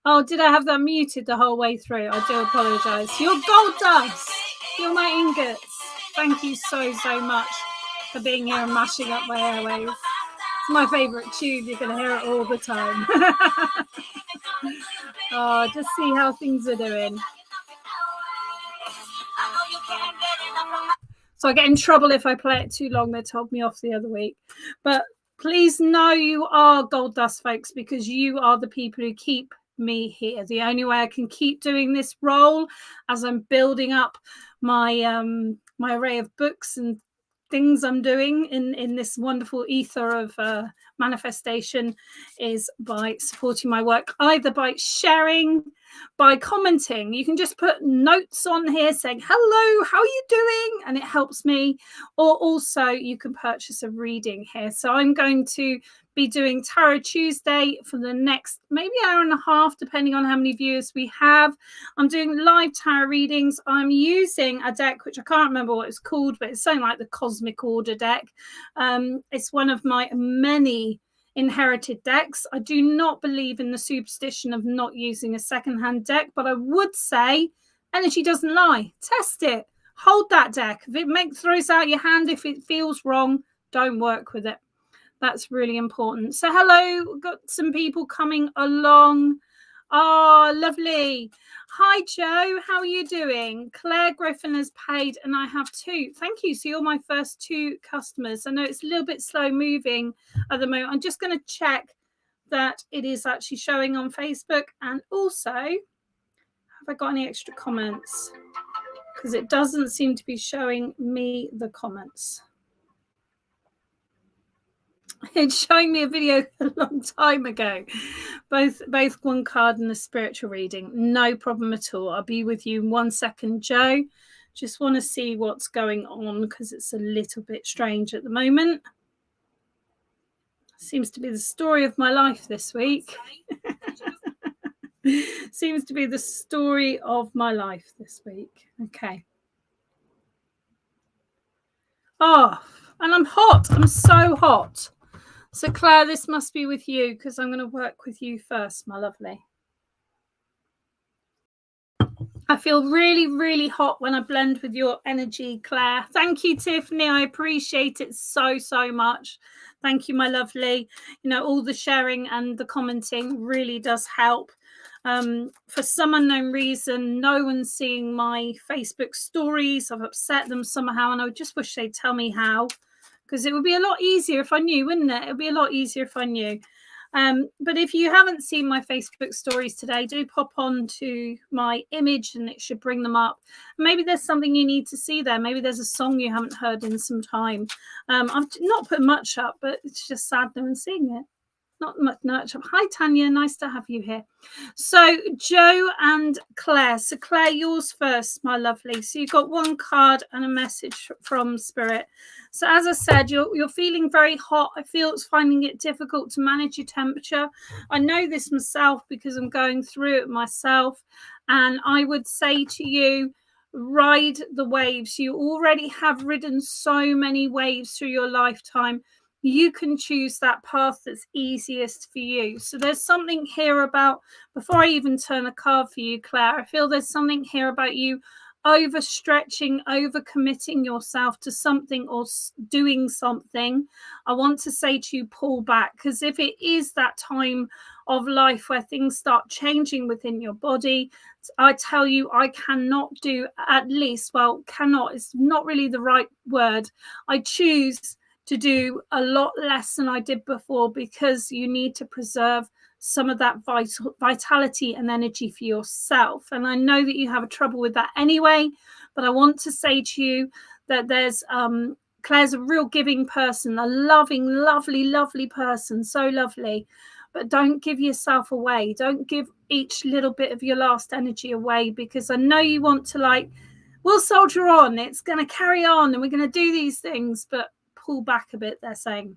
Oh, did I have that muted the whole way through? I do apologise. You're gold dust. You're my ingots. Thank you so much for being here and mashing up my airwaves. It's my favourite tune. You're going to hear it all the time. Oh, just see how things are doing. So I get in trouble if I play it too long. They told me off the other week. But please know you are gold dust, folks, because you are the people who keep me here. The only way I can keep doing this role as I'm building up my my array of books and things I'm doing in this wonderful ether of manifestation is by supporting my work, either by sharing, by commenting. You can just put notes on here saying hello, how are you doing, and it helps me. Or also you can purchase a reading here. So I'm going to be doing Tarot Tuesday for the next maybe hour and a half, depending on how many viewers we have. I'm doing live tarot readings. I'm using a deck which I can't remember what it's called, but it's something like the Cosmic Order deck. It's one of my many inherited decks. I do not believe in the superstition of not using a secondhand deck, but I would say energy doesn't lie. Test it. Hold that deck. If it throws out your hand, if it feels wrong, don't work with it. That's really important. So hello, we've got some people coming along. Oh, lovely. Hi, Joe. How are you doing? Claire Griffin has paid and I have 2. Thank you. So you're my first 2 customers. I know it's a little bit slow moving at the moment. I'm just going to check that it is actually showing on Facebook. And also, have I got any extra comments? Because it doesn't seem to be showing me the comments. It's showing me a video a long time ago, both one card and a spiritual reading. No problem at all. I'll be with you in 1 second, Joe. Just want to see what's going on because it's a little bit strange at the moment. Seems to be the story of my life this week. Seems to be the story of my life this week. Okay. Oh, and I'm hot. I'm so hot. So, Claire, this must be with you because I'm going to work with you first, my lovely. I feel really, really hot when I blend with your energy, Claire. Thank you, Tiffany. I appreciate it so much. Thank you, my lovely. You know, all the sharing and the commenting really does help. For some unknown reason, no one's seeing my Facebook stories. I've upset them somehow, and I just wish they'd tell me how. Because it would be a lot easier if I knew, wouldn't it? It would be a lot easier if I knew. But if you haven't seen my Facebook stories today, do pop on to my image and it should bring them up. Maybe there's something you need to see there. Maybe there's a song you haven't heard in some time. I've not put much up, but it's just sad no one's seeing it. Not much up. Hi, Tanya. Nice to have you here. So, Joe and Claire. So, Claire, yours first, my lovely. So, you've got 1 card and a message from Spirit. So, as I said, you're feeling very hot. I feel it's finding it difficult to manage your temperature. I know this myself because I'm going through it myself. And I would say to you, ride the waves. You already have ridden so many waves through your lifetime. You can choose that path that's easiest for you. So there's something here about, before I even turn a card for you, Claire, I feel there's something here about you overstretching, overcommitting yourself to something or doing something. I want to say to you, pull back, because if it is that time of life where things start changing within your body, I tell you, I cannot do, at least, well, cannot, it's not really the right word. I choose to do a lot less than I did before because you need to preserve some of that vitality and energy for yourself. And I know that you have a trouble with that anyway, but I want to say to you that there's Claire's a real giving person, a loving, lovely person, so lovely. But don't give yourself away. Don't give each little bit of your last energy away, because I know you want to, we'll soldier on, it's going to carry on and we're going to do these things, but pull back a bit, they're saying.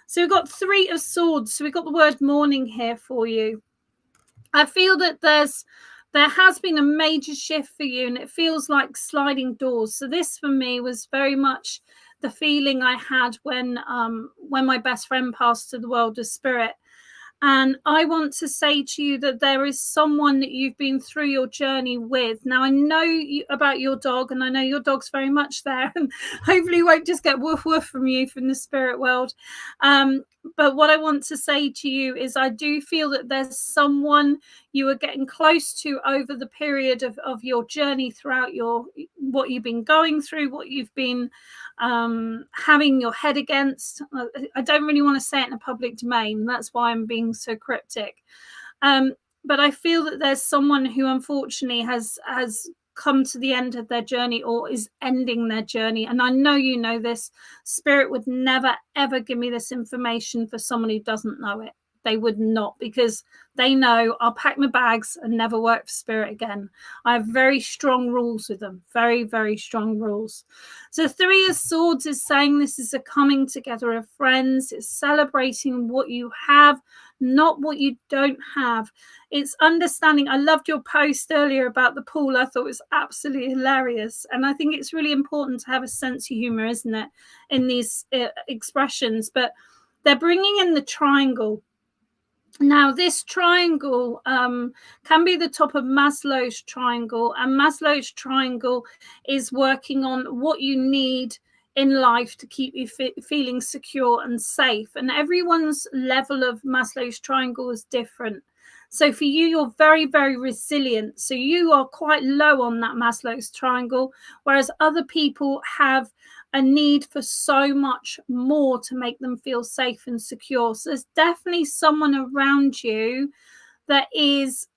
So we've got 3 of Swords. So we've got the word mourning here for you. I feel that there has been a major shift for you, and it feels like sliding doors. So this for me was very much the feeling I had when my best friend passed to the world of spirit. And I want to say to you that there is someone that you've been through your journey with. Now, I know about your dog, and I know your dog's very much there, and hopefully won't just get woof woof from you from the spirit world. But what I want to say to you is I do feel that there's someone you are getting close to over the period of your journey throughout what you've been going through, what you've been having your head against. I don't really want to say it in a public domain. That's why I'm being so cryptic. But I feel that there's someone who unfortunately has come to the end of their journey or is ending their journey. And I know you know this. Spirit would never, ever give me this information for someone who doesn't know it. They would not, because they know I'll pack my bags and never work for Spirit again. I have very strong rules with them. Very, very strong rules. So Three of Swords is saying this is a coming together of friends. It's celebrating what you have, not what you don't have. It's understanding. I loved your post earlier about the pool. I thought it was absolutely hilarious. And I think it's really important to have a sense of humor, isn't it, in these expressions. But they're bringing in the triangle. Now, this triangle can be the top of Maslow's triangle, and Maslow's triangle is working on what you need in life to keep you feeling secure and safe. And everyone's level of Maslow's triangle is different. So for you, you're very, very resilient. So you are quite low on that Maslow's triangle, whereas other people have a need for so much more to make them feel safe and secure. So there's definitely someone around you that is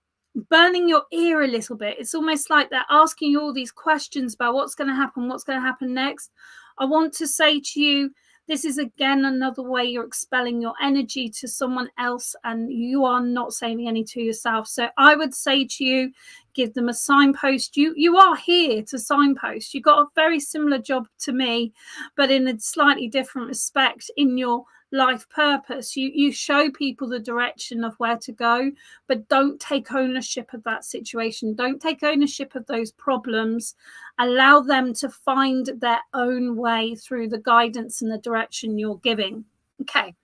burning your ear a little bit. It's almost like they're asking you all these questions about what's going to happen next. I want to say to you, this is again another way you're expelling your energy to someone else, and you are not saving any to yourself. So I would say to you, give them a signpost. You are here to signpost. You got a very similar job to me, but in a slightly different respect in your life purpose. You show people the direction of where to go, but don't take ownership of that situation. Don't take ownership of those problems. Allow them to find their own way through the guidance and the direction you're giving. Okay,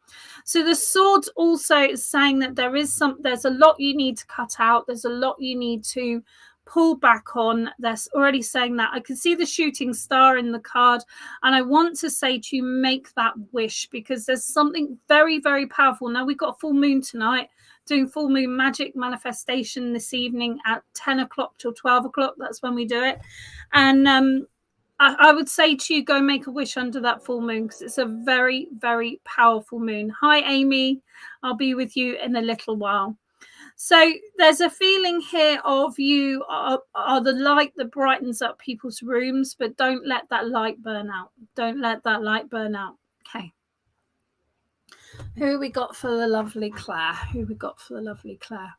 so the sword also is saying that there's a lot you need to cut out. There's a lot you need to pull back on. That's already saying that. I can see the shooting star in the card, and I want to say to you, make that wish, because there's something very, very powerful. Now, we've got full moon tonight, doing full moon magic manifestation this evening at 10 o'clock till 12 o'clock. That's when we do it. And I would say to you, go make a wish under that full moon, because it's a very, very powerful moon. Hi, Amy. I'll be with you in a little while. So there's a feeling here of you are the light that brightens up people's rooms, but don't let that light burn out. Don't let that light burn out. Okay. Who we got for the lovely Claire? Who we got for the lovely Claire?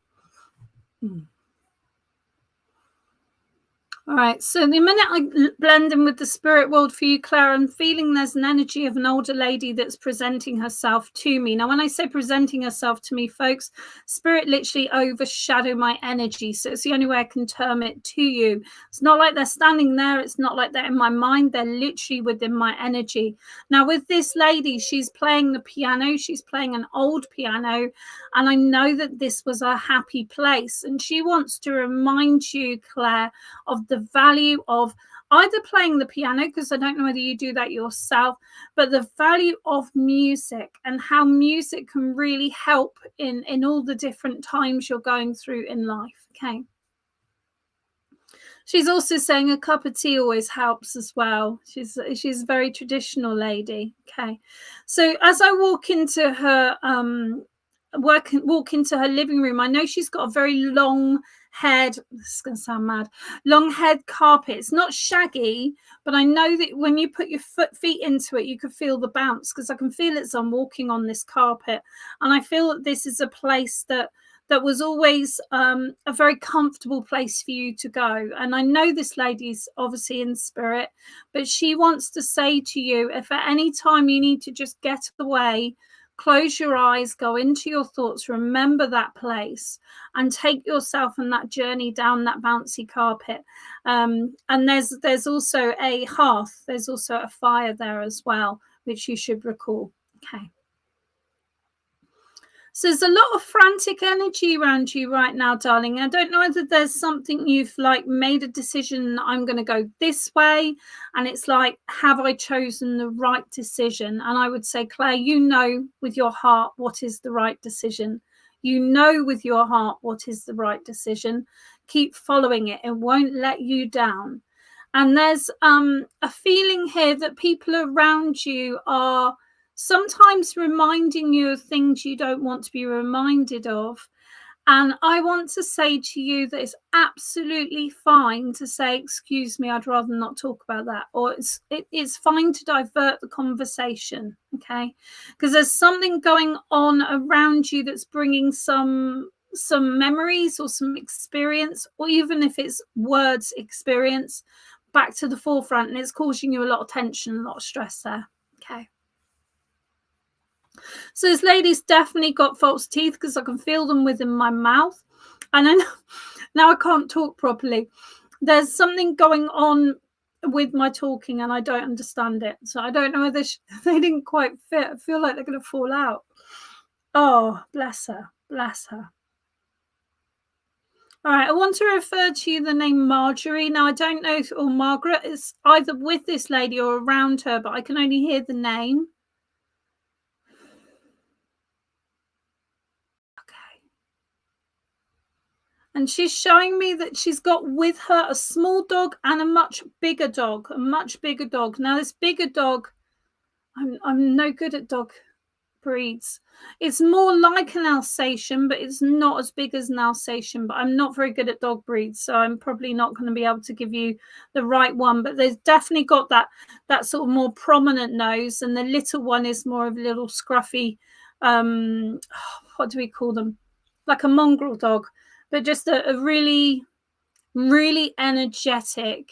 All right, so the minute I blend in with the spirit world for you, Claire, I'm feeling there's an energy of an older lady that's presenting herself to me. Now, when I say presenting herself to me, folks, spirit literally overshadow my energy. So it's the only way I can term it to you. It's not like they're standing there. It's not like they're in my mind. They're literally within my energy. Now, with this lady, she's playing the piano. She's playing an old piano. And I know that this was a happy place. And she wants to remind you, Claire, of the value of either playing the piano, because I don't know whether you do that yourself, but the value of music and how music can really help in all the different times you're going through in life. Okay. She's also saying a cup of tea always helps as well. She's a very traditional lady. Okay. So as I walk into her walk into her living room, I know she's got a very long haired, this is going to sound mad, long haired carpet. It's not shaggy, but I know that when you put your feet into it, you can feel the bounce, because I can feel it as I'm walking on this carpet. And I feel that this is a place that was always a very comfortable place for you to go. And I know this lady's obviously in spirit, but she wants to say to you, if at any time you need to just get away, close your eyes, go into your thoughts, remember that place, and take yourself on that journey down that bouncy carpet. And there's also a hearth. There's also a fire there as well, which you should recall. Okay. So there's a lot of frantic energy around you right now, darling. I don't know whether there's something you've like made a decision, I'm going to go this way. And it's like, have I chosen the right decision? And I would say, Claire, you know with your heart what is the right decision. You know with your heart what is the right decision. Keep following it. It won't let you down. And there's a feeling here that people around you are sometimes reminding you of things you don't want to be reminded of. And I want to say to you that it's absolutely fine to say, excuse me, I'd rather not talk about that. Or it's fine to divert the conversation, okay? Because there's something going on around you that's bringing some memories or some experience, or even if it's words experience, back to the forefront. And it's causing you a lot of tension, a lot of stress there, okay? So this lady's definitely got false teeth because I can feel them within my mouth. And I know, now I can't talk properly. There's something going on with my talking and I don't understand it. So I don't know whether they didn't quite fit. I feel like they're going to fall out. Oh, bless her. Bless her. All right, I want to refer to you the name Marjorie. Now, I don't know if, or Margaret, it's either with this lady or around her, but I can only hear the name. And she's showing me that she's got with her a small dog and a much bigger dog, Now, this bigger dog, I'm no good at dog breeds. It's more like an Alsatian, but it's not as big as an Alsatian. But I'm not very good at dog breeds, so I'm probably not going to be able to give you the right one. But there's definitely got that sort of more prominent nose, and the little one is more of a little scruffy, what do we call them? Like a mongrel dog. But just a really, really energetic.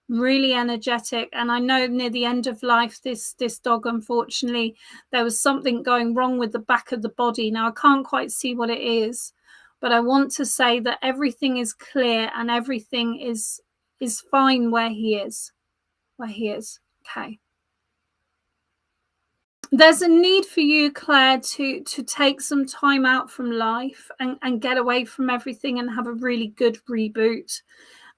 And I know near the end of life, this dog, unfortunately, there was something going wrong with the back of the body. Now, I can't quite see what it is, but I want to say that everything is clear and everything is fine where he is. Okay. There's a need for you, Claire, to take some time out from life and get away from everything and have a really good reboot.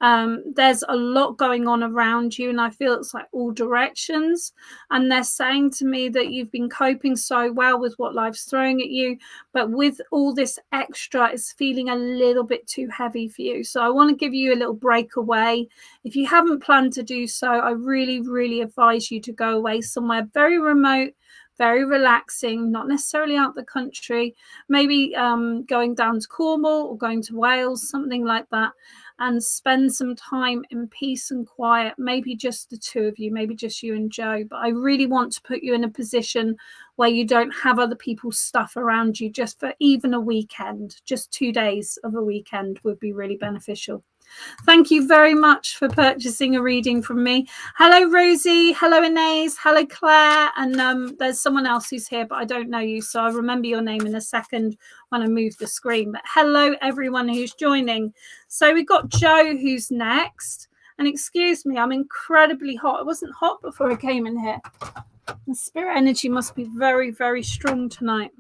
There's a lot going on around you, and I feel it's like all directions. And they're saying to me that you've been coping so well with what life's throwing at you, but with all this extra, it's feeling a little bit too heavy for you. So I want to give you a little break away. If you haven't planned to do so, I really, really advise you to go away somewhere very remote, very relaxing, not necessarily out the country, maybe going down to Cornwall or going to Wales, something like that, and spend some time in peace and quiet, maybe just the two of you, maybe just you and Joe. But I really want to put you in a position where you don't have other people's stuff around you just for even a weekend. Just 2 days of a weekend would be really beneficial. Thank you very much for purchasing a reading from me. Hello, Rosie. Hello, Inez. Hello, Claire. And there's someone else who's here, but I don't know you, so I'll remember your name in a second when I move the screen. But hello, everyone who's joining. So we've got Joe who's next. And excuse me, I'm incredibly hot. I wasn't hot before I came in here. The spirit energy must be very, very strong tonight.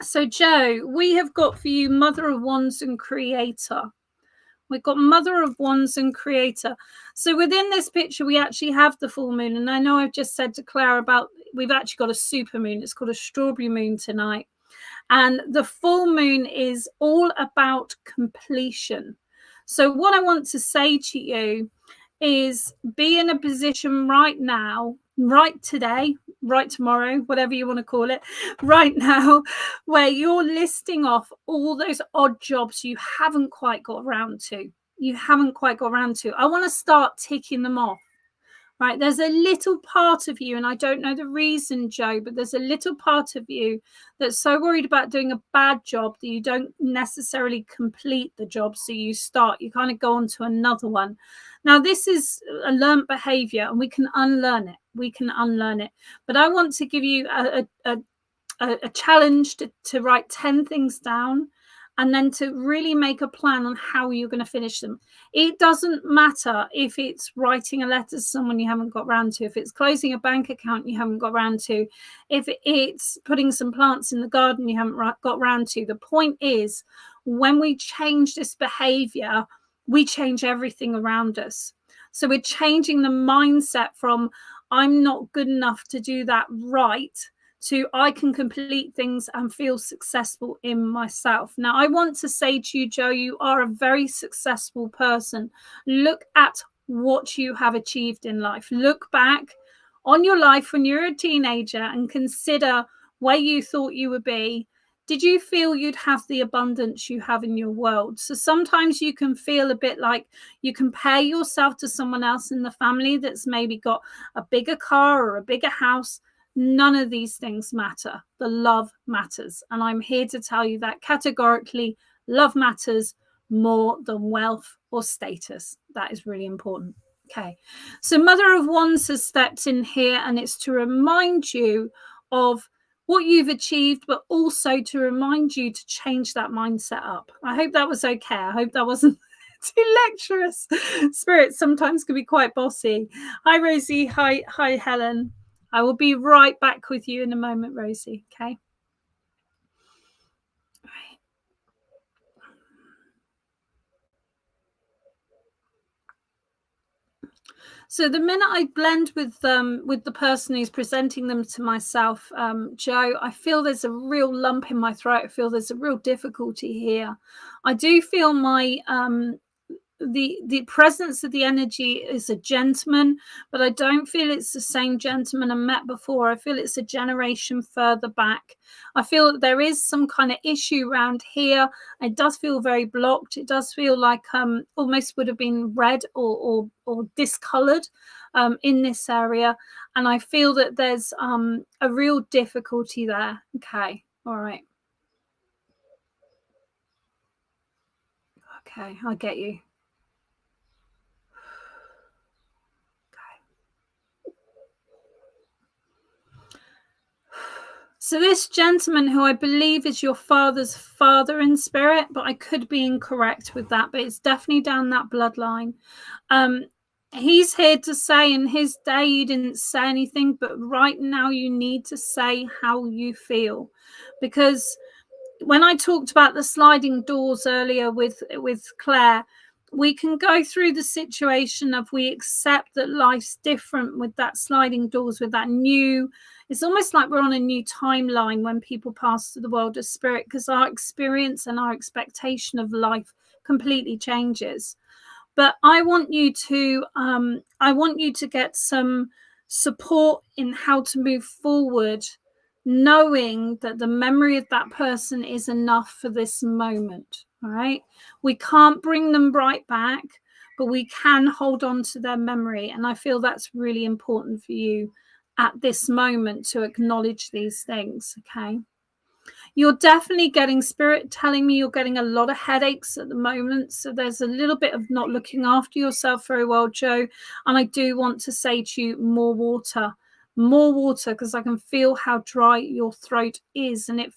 So, Joe, we have got for you Mother of Wands and Creator. We've got Mother of Wands and Creator. So within this picture, we actually have the full moon. And I know I've just said to Claire about, we've actually got a super moon. It's called a strawberry moon tonight. And the full moon is all about completion. So what I want to say to you is be in a position right now, right today, right tomorrow, whatever you want to call it, right now, where you're listing off all those odd jobs you haven't quite got around to. I want to start ticking them off. Right, there's a little part of you, and I don't know the reason, Joe, but there's a little part of you that's so worried about doing a bad job that you don't necessarily complete the job. So you kind of go on to another one. Now, this is a learned behavior, and we can unlearn it. But I want to give you a challenge to write 10 things down and then to really make a plan on how you're going to finish them. It doesn't matter if it's writing a letter to someone you haven't got round to, if it's closing a bank account you haven't got round to, if it's putting some plants in the garden you haven't got round to. The point is, when we change this behavior, we change everything around us. So we're changing the mindset from I'm not good enough to do that right to I can complete things and feel successful in myself. Now, I want to say to you, Joe, you are a very successful person. Look at what you have achieved in life. Look back on your life when you're a teenager and consider where you thought you would be. Did you feel you'd have the abundance you have in your world? So sometimes you can feel a bit like you compare yourself to someone else in the family that's maybe got a bigger car or a bigger house. None of these things matter. The love matters. And I'm here to tell you that categorically, love matters more than wealth or status. That is really important. Okay. So Mother of Wands has stepped in here, and it's to remind you of what you've achieved, but also to remind you to change that mindset up. I hope that was okay. I hope that wasn't too lecturous. Spirit sometimes can be quite bossy. Hi, Rosie. Hi, Helen. I will be right back with you in a moment, Rosie. Okay. Right. So the minute I blend with the person who's presenting them to myself, Joe, I feel there's a real lump in my throat. I feel there's a real difficulty here. I do feel my the presence of the energy is a gentleman, but I don't feel it's the same gentleman I met before. I feel it's a generation further back. I feel that there is some kind of issue around here. It does feel very blocked. It does feel like almost would have been red or discolored in this area, and I feel that there's a real difficulty there. Okay, all right. Okay, I get you. So this gentleman, who I believe is your father's father in spirit, but I could be incorrect with that, but it's definitely down that bloodline. He's here to say in his day you didn't say anything, but right now you need to say how you feel. Because when I talked about the sliding doors earlier with Claire, we can go through the situation of we accept that life's different with that sliding doors, with that new, it's almost like we're on a new timeline when people pass to the world of spirit, because our experience and our expectation of life completely changes. But I want you to get some support in how to move forward, knowing that the memory of that person is enough for this moment. All right. We can't bring them right back, but we can hold on to their memory. And I feel that's really important for you at this moment, to acknowledge these things. Okay. You're definitely getting spirit telling me you're getting a lot of headaches at the moment. So there's a little bit of not looking after yourself very well, Joe. And I do want to say to you, more water, because I can feel how dry your throat is. And it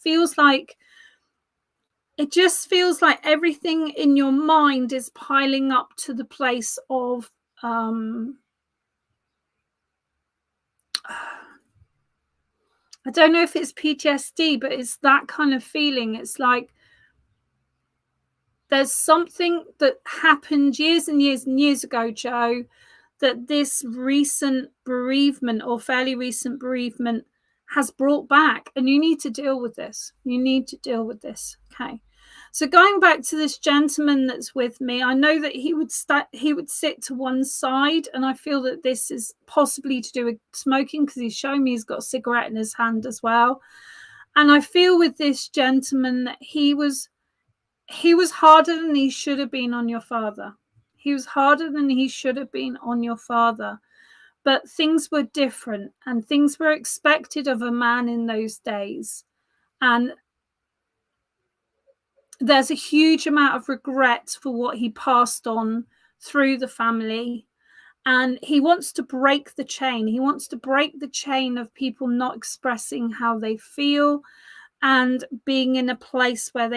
just feels like everything in your mind is piling up to the place of I don't know if it's PTSD, but it's that kind of feeling. It's like there's something that happened years and years and years ago, Joe, that this recent bereavement or fairly recent bereavement has brought back, and you need to deal with this. You need to deal with this. Okay. So going back to this gentleman that's with me, I know that he would sit to one side, and I feel that this is possibly to do with smoking, because he's showing me he's got a cigarette in his hand as well. And I feel with this gentleman that he was harder than he should have been on your father. He was harder than he should have been on your father. But things were different, and things were expected of a man in those days. And there's a huge amount of regret for what he passed on through the family. And he wants to break the chain. He wants to break the chain of people not expressing how they feel. and being in a place where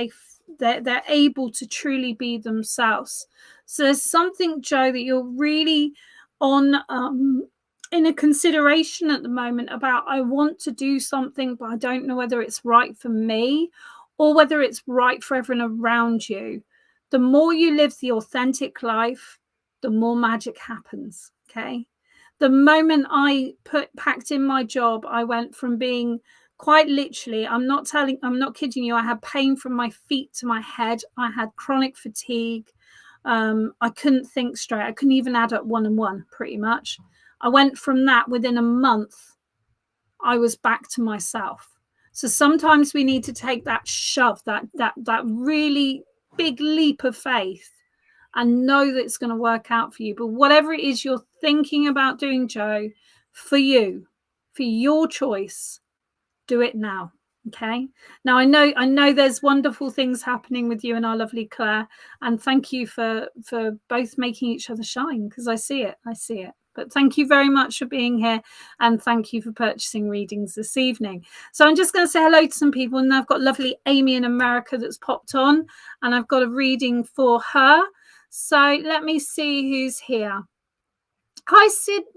they're able to truly be themselves. So there's something, Joe, that you're really on in a consideration at the moment about, I want to do something, but I don't know whether it's right for me or whether it's right for everyone around you. The more you live the authentic life, the more magic happens. Okay. The moment I packed in my job, I went from being, quite literally, I'm not kidding you, I had pain from my feet to my head. I had chronic fatigue. I couldn't think straight. I couldn't even add up 1 and 1, pretty much. I went from that, within a month, I was back to myself. So sometimes we need to take that shove, that really big leap of faith, and know that it's going to work out for you. But whatever it is you're thinking about doing, Joe, for you, for your choice, do it now. Okay. Now I know there's wonderful things happening with you and our lovely Claire, and thank you for both making each other shine, because I see it. But thank you very much for being here, and thank you for purchasing readings this evening. So I'm just going to say hello to some people, and I've got lovely Amy in America that's popped on, and I've got a reading for her. So let me see who's here. Hi,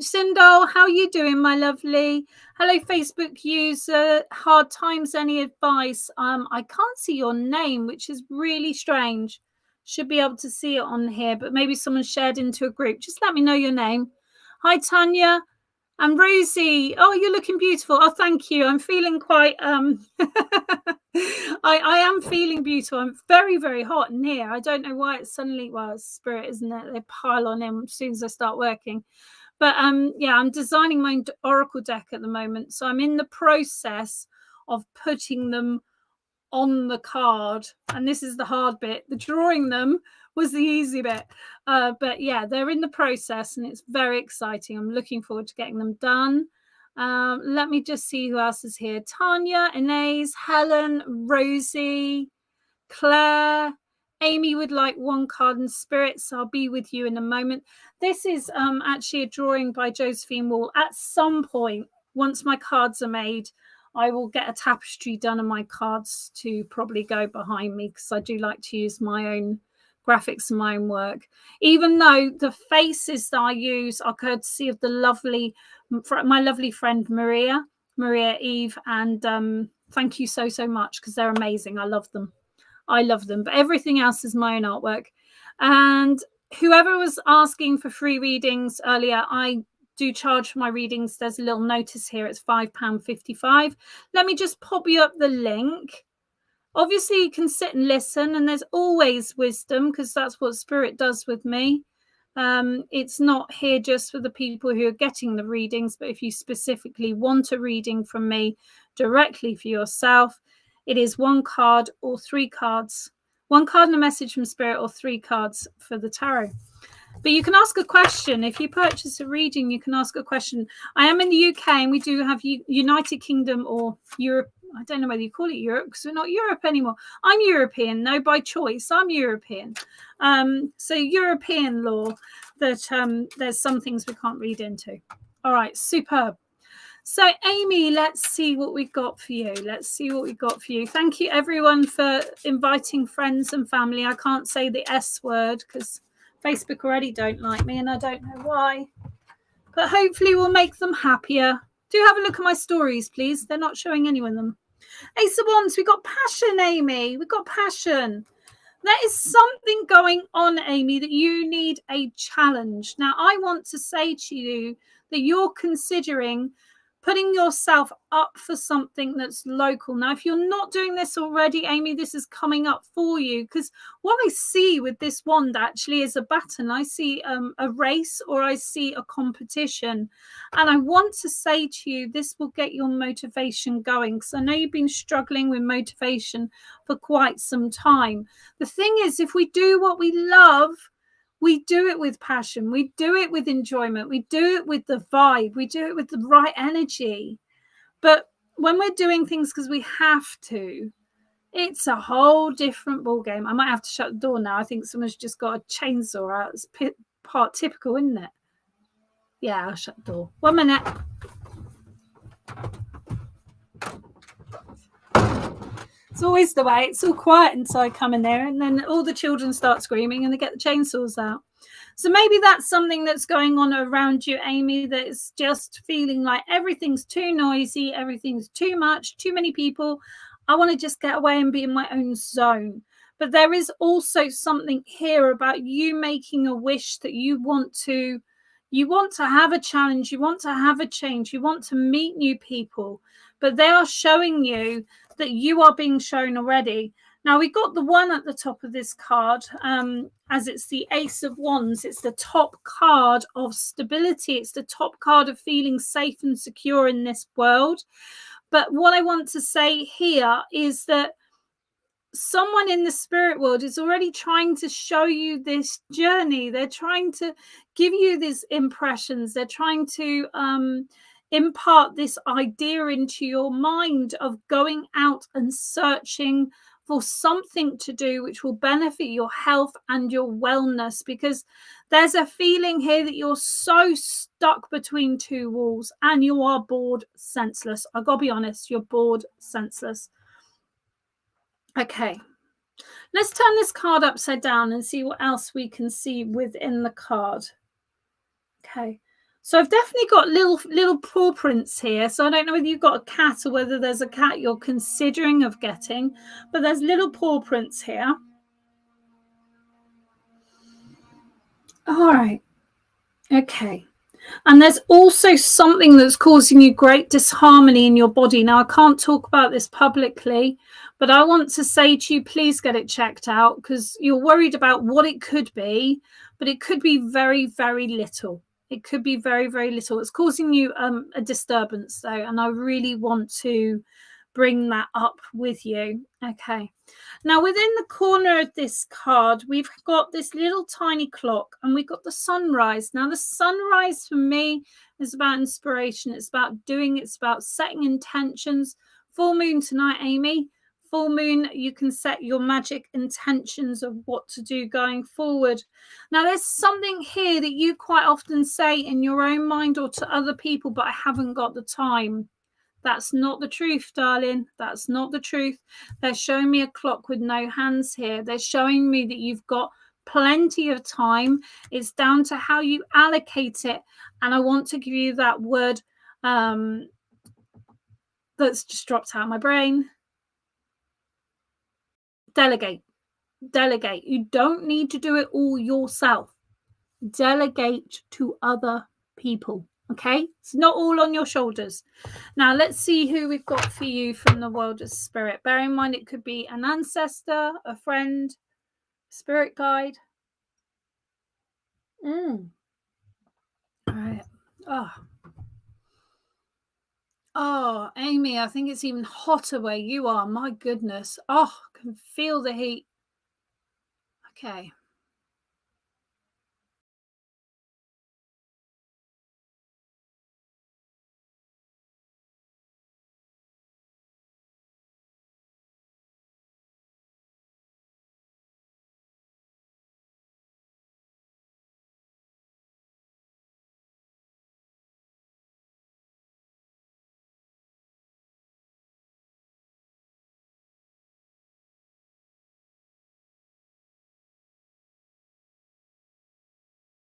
Sindel. How are you doing, my lovely? Hello, Facebook user. Hard times, any advice? I can't see your name, which is really strange. Should be able to see it on here, but maybe someone shared into a group. Just let me know your name. Hi, Tanya. And Rosie. Oh, you're looking beautiful. Oh, thank you. I'm feeling quite I am feeling beautiful. I'm very, very hot in here. I don't know why it's suddenly, well, it's spirit, isn't it? They pile on in as soon as I start working. But yeah, I'm designing my Oracle deck at the moment. So I'm in the process of putting them on the card. And this is the hard bit. The drawing them was the easy bit. But yeah, they're in the process, and it's very exciting. I'm looking forward to getting them done. Let me just see who else is here. Tanya, Inez, Helen, Rosie, Claire. Amy would like 1 card in spirit, so I'll be with you in a moment. This is actually a drawing by Josephine Wall. At some point, once my cards are made, I will get a tapestry done on my cards to probably go behind me, because I do like to use my own graphics and my own work, even though the faces that I use are courtesy of my lovely friend Maria Eve, and thank you so much, because they're amazing. I love them, but everything else is my own artwork. And whoever was asking for free readings earlier, I do charge for my readings. There's a little notice here, it's £5.55. Let me just pop you up the link. Obviously you can sit and listen, and there's always wisdom, because that's what spirit does with me. It's not here just for the people who are getting the readings, but if you specifically want a reading from me directly for yourself, it is 1 card or 3 cards. 1 card and a message from spirit, or 3 cards for the tarot. But you can ask a question. If you purchase a reading, you can ask a question. I am in the UK, and we do have United Kingdom or Europe. I don't know whether you call it Europe, because we're not Europe anymore. I'm European, no, by choice. I'm European. So European law, that there's some things we can't read into. All right, superb. So Amy, let's see what we've got for you. Thank you everyone for inviting friends and family. I can't say the S word because Facebook already don't like me, and I don't know why. But hopefully we'll make them happier. Do have a look at my stories, please. They're not showing anyone them. Ace of Wands, we got passion, Amy. We got passion. There is something going on, Amy, that you need a challenge. Now, I want to say to you that you're considering putting yourself up for something that's local. Now, if you're not doing this already, Amy, this is coming up for you, because what I see with this wand actually is a baton. I see a race, or I see a competition. And I want to say to you, this will get your motivation going, because I know you've been struggling with motivation for quite some time. The thing is, if we do what we love, we do it with passion, we do it with enjoyment, we do it with the vibe, we do it with the right energy. But when we're doing things because we have to, it's a whole different ball game. I might have to shut the door now. I think someone's just got a chainsaw out. It's part typical, isn't it? Yeah, I'll shut the door. 1 minute. It's always the way. It's all quiet until I come in there, and then all the children start screaming and they get the chainsaws out. So maybe that's something that's going on around you, Amy, that is just feeling like everything's too noisy, everything's too much, too many people. I want to just get away and be in my own zone. But there is also something here about you making a wish that you want to have a challenge, you want to have a change, you want to meet new people. But they are showing you that you are being shown already. Now, we got the one at the top of this card, as it's the Ace of Wands. It's the top card of stability. It's the top card of feeling safe and secure in this world. But what I want to say here is that someone in the spirit world is already trying to show you this journey. They're trying to give you these impressions. They're trying to impart this idea into your mind of going out and searching for something to do which will benefit your health and your wellness, because there's a feeling here that you're so stuck between two walls and you are bored senseless. I gotta be honest, you're bored senseless. Okay, let's turn this card upside down and see what else we can see within the card. Okay, so I've definitely got little paw prints here. So I don't know whether you've got a cat or whether there's a cat you're considering of getting, but there's little paw prints here. All right. Okay. And there's also something that's causing you great disharmony in your body. Now, I can't talk about this publicly, but I want to say to you, please get it checked out, because you're worried about what it could be, but it could be very, very little. It could be very, very little. It's causing you a disturbance, though, and I really want to bring that up with you. Okay. Now, within the corner of this card, we've got this little tiny clock, and we've got the sunrise. Now, the sunrise for me is about inspiration. It's about doing, it's about setting intentions. Full moon tonight, Amy. Full moon, you can set your magic intentions of what to do going forward. Now, there's something here that you quite often say in your own mind or to other people, but I haven't got the time. That's not the truth, darling. That's not the truth. They're showing me a clock with no hands here. They're showing me that you've got plenty of time. It's down to how you allocate it. And I want to give you that word that's just dropped out of my brain. Delegate. Delegate. You don't need to do it all yourself. Delegate to other people. Okay, it's not all on your shoulders. Now let's see who we've got for you from the world of spirit. Bear in mind, it could be an ancestor, a friend, spirit guide. All right. Oh, Amy, I think it's even hotter where you are. My goodness. Oh, I can feel the heat. Okay.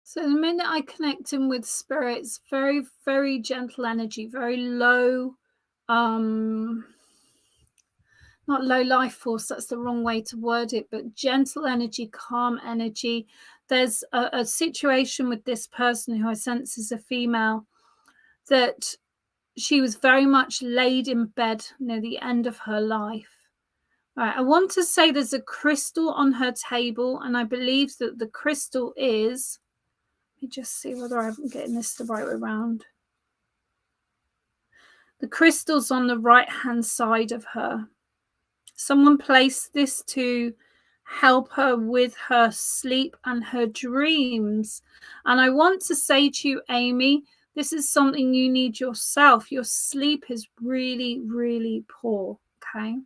So the minute I connect in with spirits, very, very gentle energy, very low, not low life force, that's the wrong way to word it, but gentle energy, calm energy. There's a situation with this person who I sense is a female, that she was very much laid in bed near the end of her life. Right, I want to say there's a crystal on her table, and I believe that the crystal is, let me just see whether I'm getting this the right way around. The crystal's on the right-hand side of her. Someone placed this to help her with her sleep and her dreams. And I want to say to you, Amy, this is something you need yourself. Your sleep is really, really poor. Okay.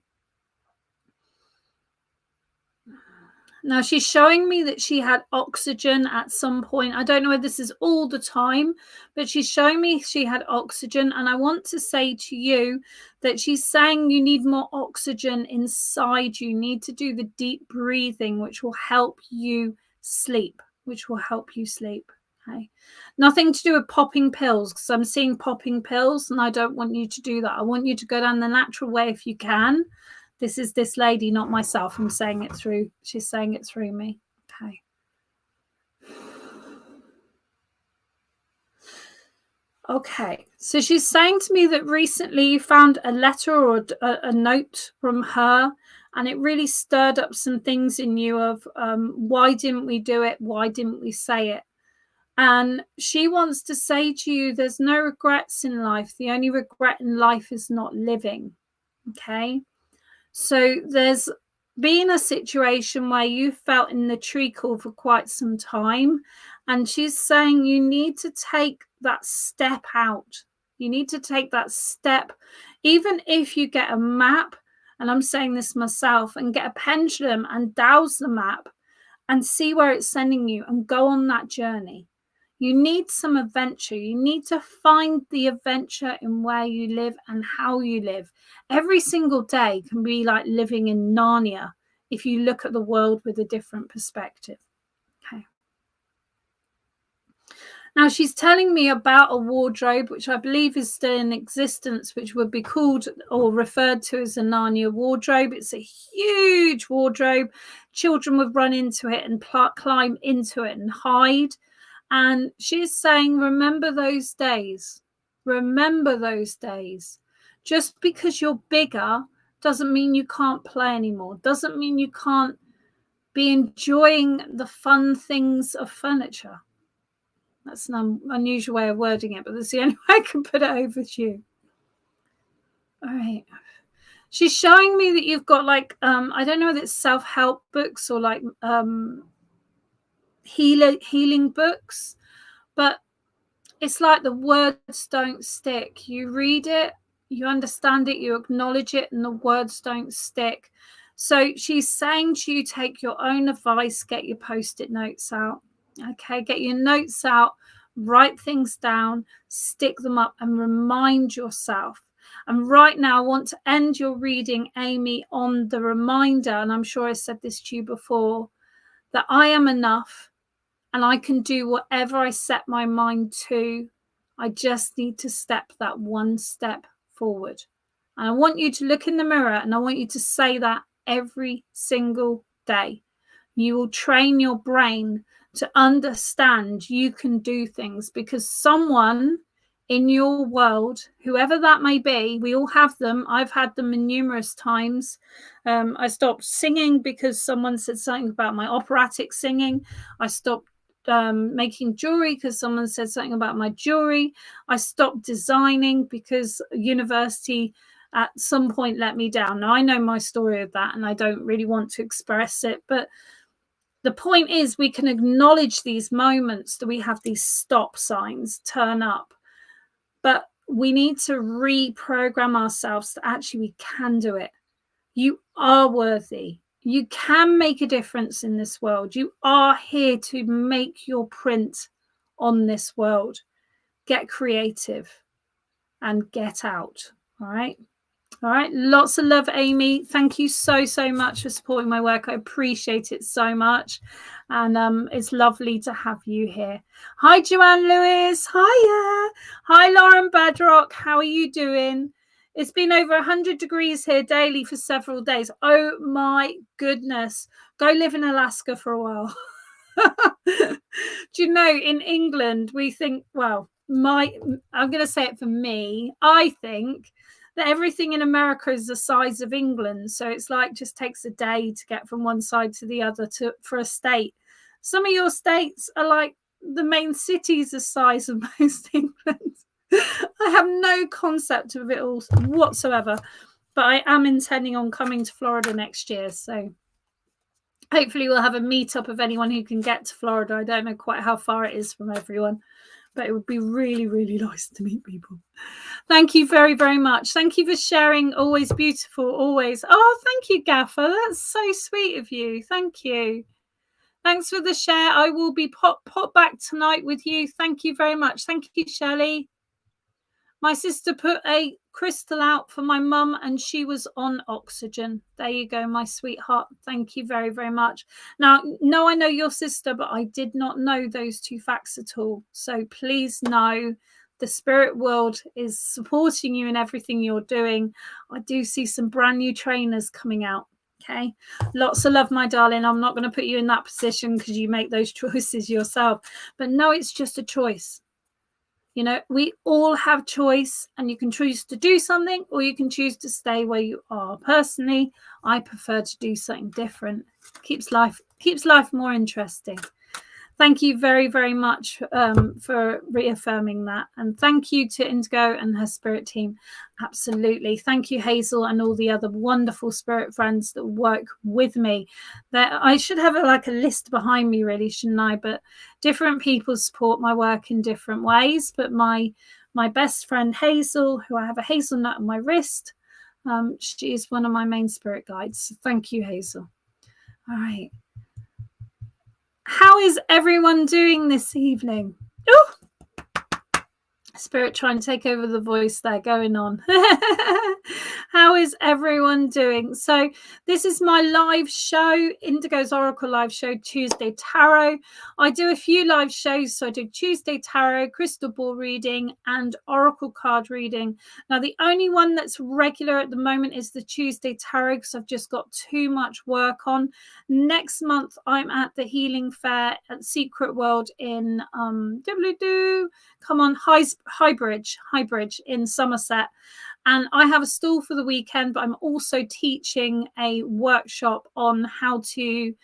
Now, she's showing me that she had oxygen at some point. I don't know whether this is all the time, but she's showing me she had oxygen. And I want to say to you that she's saying you need more oxygen inside you. You need to do the deep breathing, which will help you sleep, Okay. Nothing to do with popping pills, because I'm seeing popping pills and I don't want you to do that. I want you to go down the natural way if you can. This is this lady, not myself. I'm saying it through. She's saying it through me. Okay. Okay. So she's saying to me that recently you found a letter or a note from her, and it really stirred up some things in you of why didn't we do it? Why didn't we say it? And she wants to say to you, there's no regrets in life. The only regret in life is not living. Okay. So there's been a situation where you felt in the treacle for quite some time. And she's saying you need to take that step out. You need to take that step, even if you get a map, and I'm saying this myself, and get a pendulum and douse the map and see where it's sending you and go on that journey. You need some adventure. You need to find the adventure in where you live and how you live. Every single day can be like living in Narnia if you look at the world with a different perspective. Okay. Now, she's telling me about a wardrobe, which I believe is still in existence, which would be called or referred to as a Narnia wardrobe. It's a huge wardrobe. Children would run into it and climb into it and hide. And she's saying, remember those days. Remember those days. Just because you're bigger doesn't mean you can't play anymore. Doesn't mean you can't be enjoying the fun things of furniture. That's an unusual way of wording it, but that's the only way I can put it over to you. All right. She's showing me that you've got like, I don't know whether it's self-help books or like healing books, but it's like the words don't stick. You read it, you understand it, you acknowledge it, and the words don't stick. So she's saying to you, take your own advice, get your post-it notes out. Okay, get your notes out, write things down, stick them up, and remind yourself. And right now, I want to end your reading, Amy, on the reminder, and I'm sure I said this to you before, that I am enough and I can do whatever I set my mind to. I just need to step that one step forward. And I want you to look in the mirror and I want you to say that every single day. You will train your brain to understand you can do things, because someone in your world, whoever that may be, we all have them. I've had them in numerous times. I stopped singing because someone said something about my operatic singing. I stopped making jewelry because someone said something about my jewelry. I stopped designing because university at some point let me down. Now, I know my story of that and I don't really want to express it, but the point is we can acknowledge these moments that we have these stop signs turn up, but we need to reprogram ourselves that actually we can do it. You are worthy. You can make a difference in this world. You are here to make your print on this world. Get creative and get out. All right. All right. Lots of love, Amy. Thank you so much for supporting my work. I appreciate it so much. And it's lovely to have you here. Hi, Joanne Lewis. Hiya. Hi, Lauren Badrock. How are you doing? It's been over 100 degrees here daily for several days. Oh, my goodness. Go live in Alaska for a while. Do you know, in England, we think, well, I'm going to say it for me. I think that everything in America is the size of England. So it's like just takes a day to get from one side to the other for a state. Some of your states are like the main cities the size of most England. I have no concept of it all whatsoever, but I am intending on coming to Florida next year. So hopefully we'll have a meetup of anyone who can get to Florida. I don't know quite how far it is from everyone, but it would be really, really nice to meet people. Thank you very, very much. Thank you for sharing. Always beautiful, always. Oh, thank you, Gaffer. That's so sweet of you. Thank you. Thanks for the share. I will be pop back tonight with you. Thank you very much. Thank you, Shelley. My sister put a crystal out for my mum and she was on oxygen. There you go, my sweetheart. Thank you very, very much. Now, no, I know your sister, but I did not know those two facts at all. So please know the spirit world is supporting you in everything you're doing. I do see some brand new trainers coming out. Okay, lots of love, my darling. I'm not going to put you in that position because you make those choices yourself. But no, it's just a choice. You know, we all have choice, and you can choose to do something or you can choose to stay where you are. Personally, I prefer to do something different. Keeps life more interesting. Thank you very, very much for reaffirming that. And thank you to Indigo and her spirit team. Absolutely. Thank you, Hazel, and all the other wonderful spirit friends that work with me. I should have a list behind me, really, shouldn't I? But different people support my work in different ways. But my best friend, Hazel, who I have a hazelnut on my wrist, she is one of my main spirit guides. So thank you, Hazel. All right. How is everyone doing this evening? Ooh! Spirit trying to take over the voice there, going on. How is everyone doing? So this is my live show, Indigo's Oracle live show, Tuesday Tarot. I do a few live shows. So I do Tuesday Tarot, crystal ball reading, and Oracle card reading. Now, the only one that's regular at the moment is the Tuesday Tarot because I've just got too much work on. Next month, I'm at the Healing Fair at Secret World in Highbridge in Somerset. And I have a stall for the weekend, but I'm also teaching a workshop on how to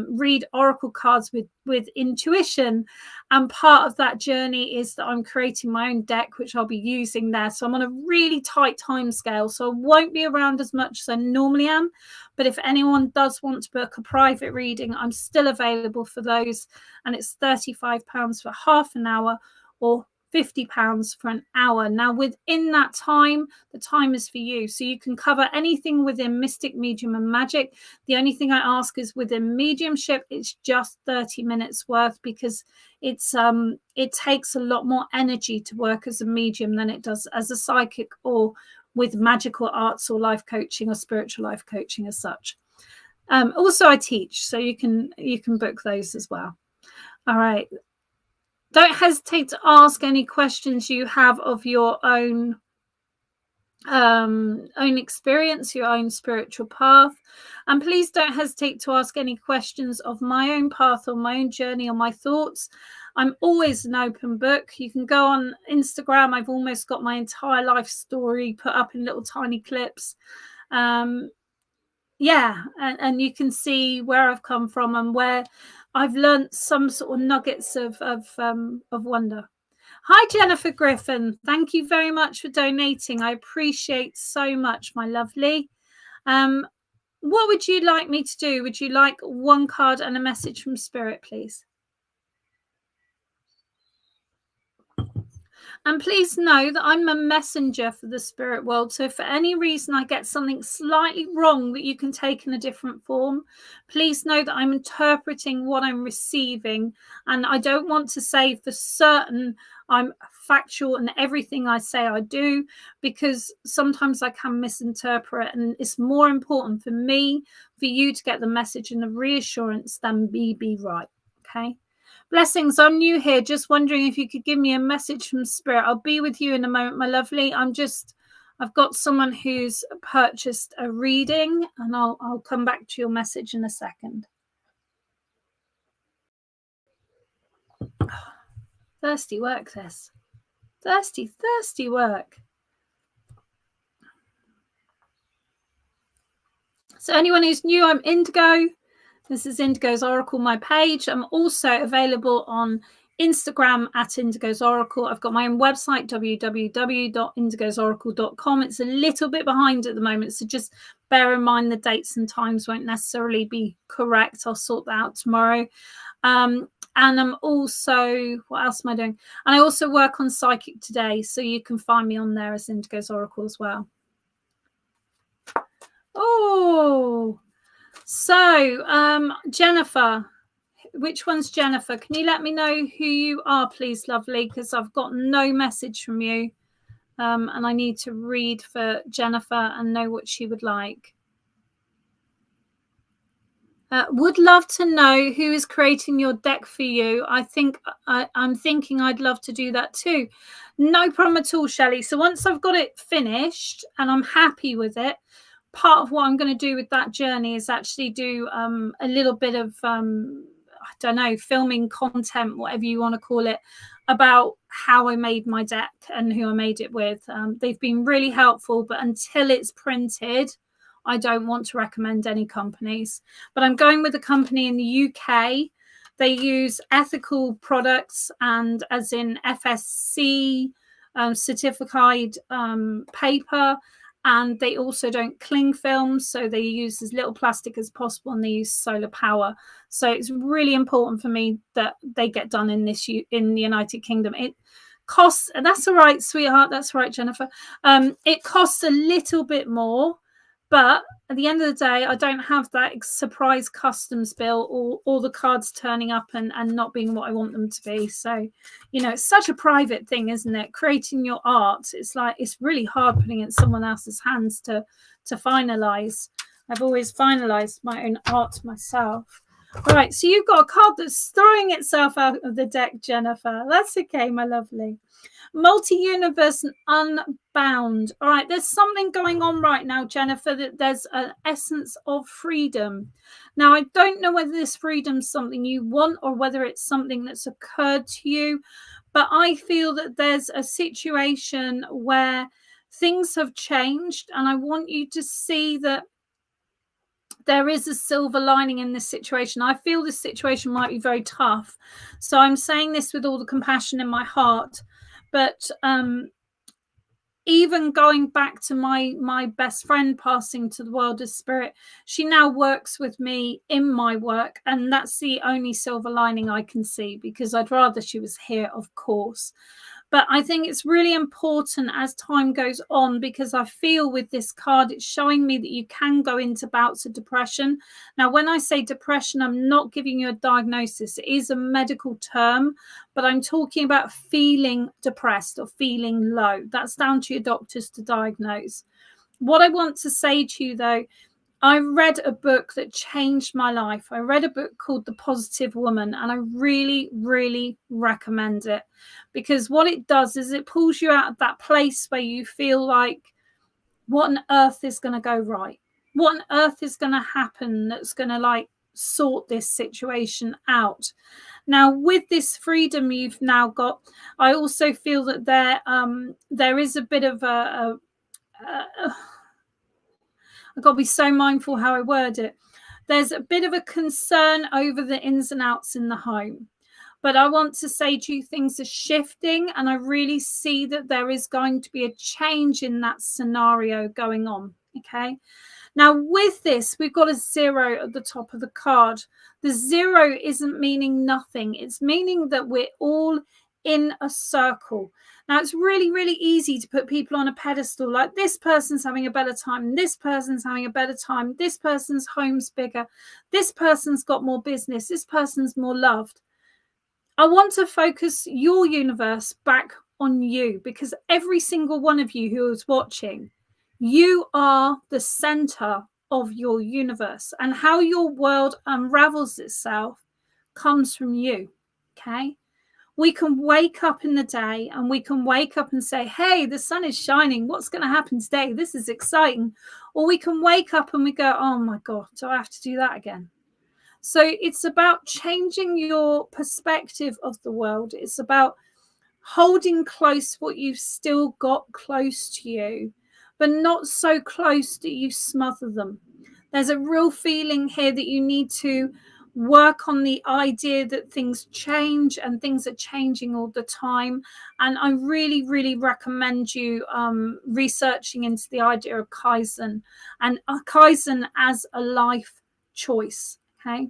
read oracle cards with intuition. And part of that journey is that I'm creating my own deck, which I'll be using there. So I'm on a really tight time scale. So I won't be around as much as I normally am. But if anyone does want to book a private reading, I'm still available for those. And it's £35 for half an hour or £50 for an hour. Now, within that time, the time is for you. So you can cover anything within mystic, medium, and magic. The only thing I ask is within mediumship, it's just 30 minutes worth because it takes a lot more energy to work as a medium than it does as a psychic or with magical arts or life coaching or spiritual life coaching as such. Also, I teach, so you can book those as well. All right. Don't hesitate to ask any questions you have of your own experience, your own spiritual path. And please don't hesitate to ask any questions of my own path or my own journey or my thoughts. I'm always an open book. You can go on Instagram. I've almost got my entire life story put up in little tiny clips. And you can see where I've come from and where I've learned some sort of nuggets of wonder. Hi, Jennifer Griffin. Thank you very much for donating. I appreciate so much, my lovely. What would you like me to do? Would you like one card and a message from Spirit, please? And please know that I'm a messenger for the spirit world. So if for any reason I get something slightly wrong that you can take in a different form, please know that I'm interpreting what I'm receiving. And I don't want to say for certain I'm factual and everything I say I do, because sometimes I can misinterpret. And it's more important for me, for you to get the message and the reassurance than me be right. Okay. Blessings, I'm new here. Just wondering if you could give me a message from Spirit. I'll be with you in a moment, my lovely. I've got someone who's purchased a reading, and I'll come back to your message in a second. Oh, thirsty work, this. Thirsty work. So anyone who's new, I'm Indigo. This is Indigo's Oracle, my page. I'm also available on Instagram at Indigo's Oracle. I've got my own website, www.indigosoracle.com. It's a little bit behind at the moment, so just bear in mind the dates and times won't necessarily be correct. I'll sort that out tomorrow. And I'm also, what else am I doing? And I also work on Psychic Today, so you can find me on there as Indigo's Oracle as well. Oh, so Jennifer, which one's Jennifer? Can you let me know who you are, please, lovely? Because I've got no message from you. And I need to read for Jennifer and know what she would like. Would love to know who is creating your deck for you. I'm thinking I'd love to do that too. No problem at all, Shelley. So once I've got it finished and I'm happy with it, part of what I'm going to do with that journey is actually do a little bit of I don't know, filming content, whatever you want to call it, about how I made my deck and who I made it with. They've been really helpful, but until it's printed, I don't want to recommend any companies. But I'm going with a company in the UK. They use ethical products, and as in FSC certified paper, and they also don't cling film, so they use as little plastic as possible, and they use solar power. So it's really important for me that they get done in the United Kingdom. It costs, that's all right, sweetheart, that's all right, Jennifer. It costs a little bit more, but at the end of the day, I don't have that surprise customs bill or the cards turning up and not being what I want them to be. So, you know, it's such a private thing, isn't it? Creating your art, it's like, it's really hard putting it in someone else's hands to finalize. I've always finalized my own art myself. All right, so you've got a card that's throwing itself out of the deck, Jennifer. That's okay, my lovely. Multi-universe and unbound. All right, there's something going on right now, Jennifer, that there's an essence of freedom. Now, I don't know whether this freedom's something you want or whether it's something that's occurred to you, but I feel that there's a situation where things have changed, and I want you to see that there is a silver lining in this situation. I feel this situation might be very tough, so I'm saying this with all the compassion in my heart. But even going back to my best friend passing to the world of spirit, she now works with me in my work, and that's the only silver lining I can see, because I'd rather she was here, of course. But I think it's really important as time goes on, because I feel with this card, it's showing me that you can go into bouts of depression. Now, when I say depression, I'm not giving you a diagnosis. It is a medical term, but I'm talking about feeling depressed or feeling low. That's down to your doctors to diagnose. What I want to say to you, though, I read a book that changed my life. I read a book called The Positive Woman, and I really, really recommend it, because what it does is it pulls you out of that place where you feel like, what on earth is going to go right? What on earth is going to happen that's going to like sort this situation out? Now, with this freedom you've now got, I also feel that there is a bit of I've got to be so mindful how I word it. There's a bit of a concern over the ins and outs in the home. But I want to say to you, things are shifting, and I really see that there is going to be a change in that scenario going on. Okay. Now, with this, we've got a 0 at the top of the card. The 0 isn't meaning nothing. It's meaning that we're all in a circle. Now, it's really, really easy to put people on a pedestal, like this person's having a better time, this person's having a better time, this person's home's bigger, this person's got more business, this person's more loved. I want to focus your universe back on you, because every single one of you who is watching, you are the center of your universe, and how your world unravels itself comes from you. Okay. We can wake up in the day and we can wake up and say, hey, the sun is shining. What's going to happen today? This is exciting. Or we can wake up and we go, oh my God, do I have to do that again? So it's about changing your perspective of the world. It's about holding close what you've still got close to you, but not so close that you smother them. There's a real feeling here that you need to work on the idea that things change, and things are changing all the time. And I really, really recommend you researching into the idea of Kaizen, and Kaizen as a life choice. Okay.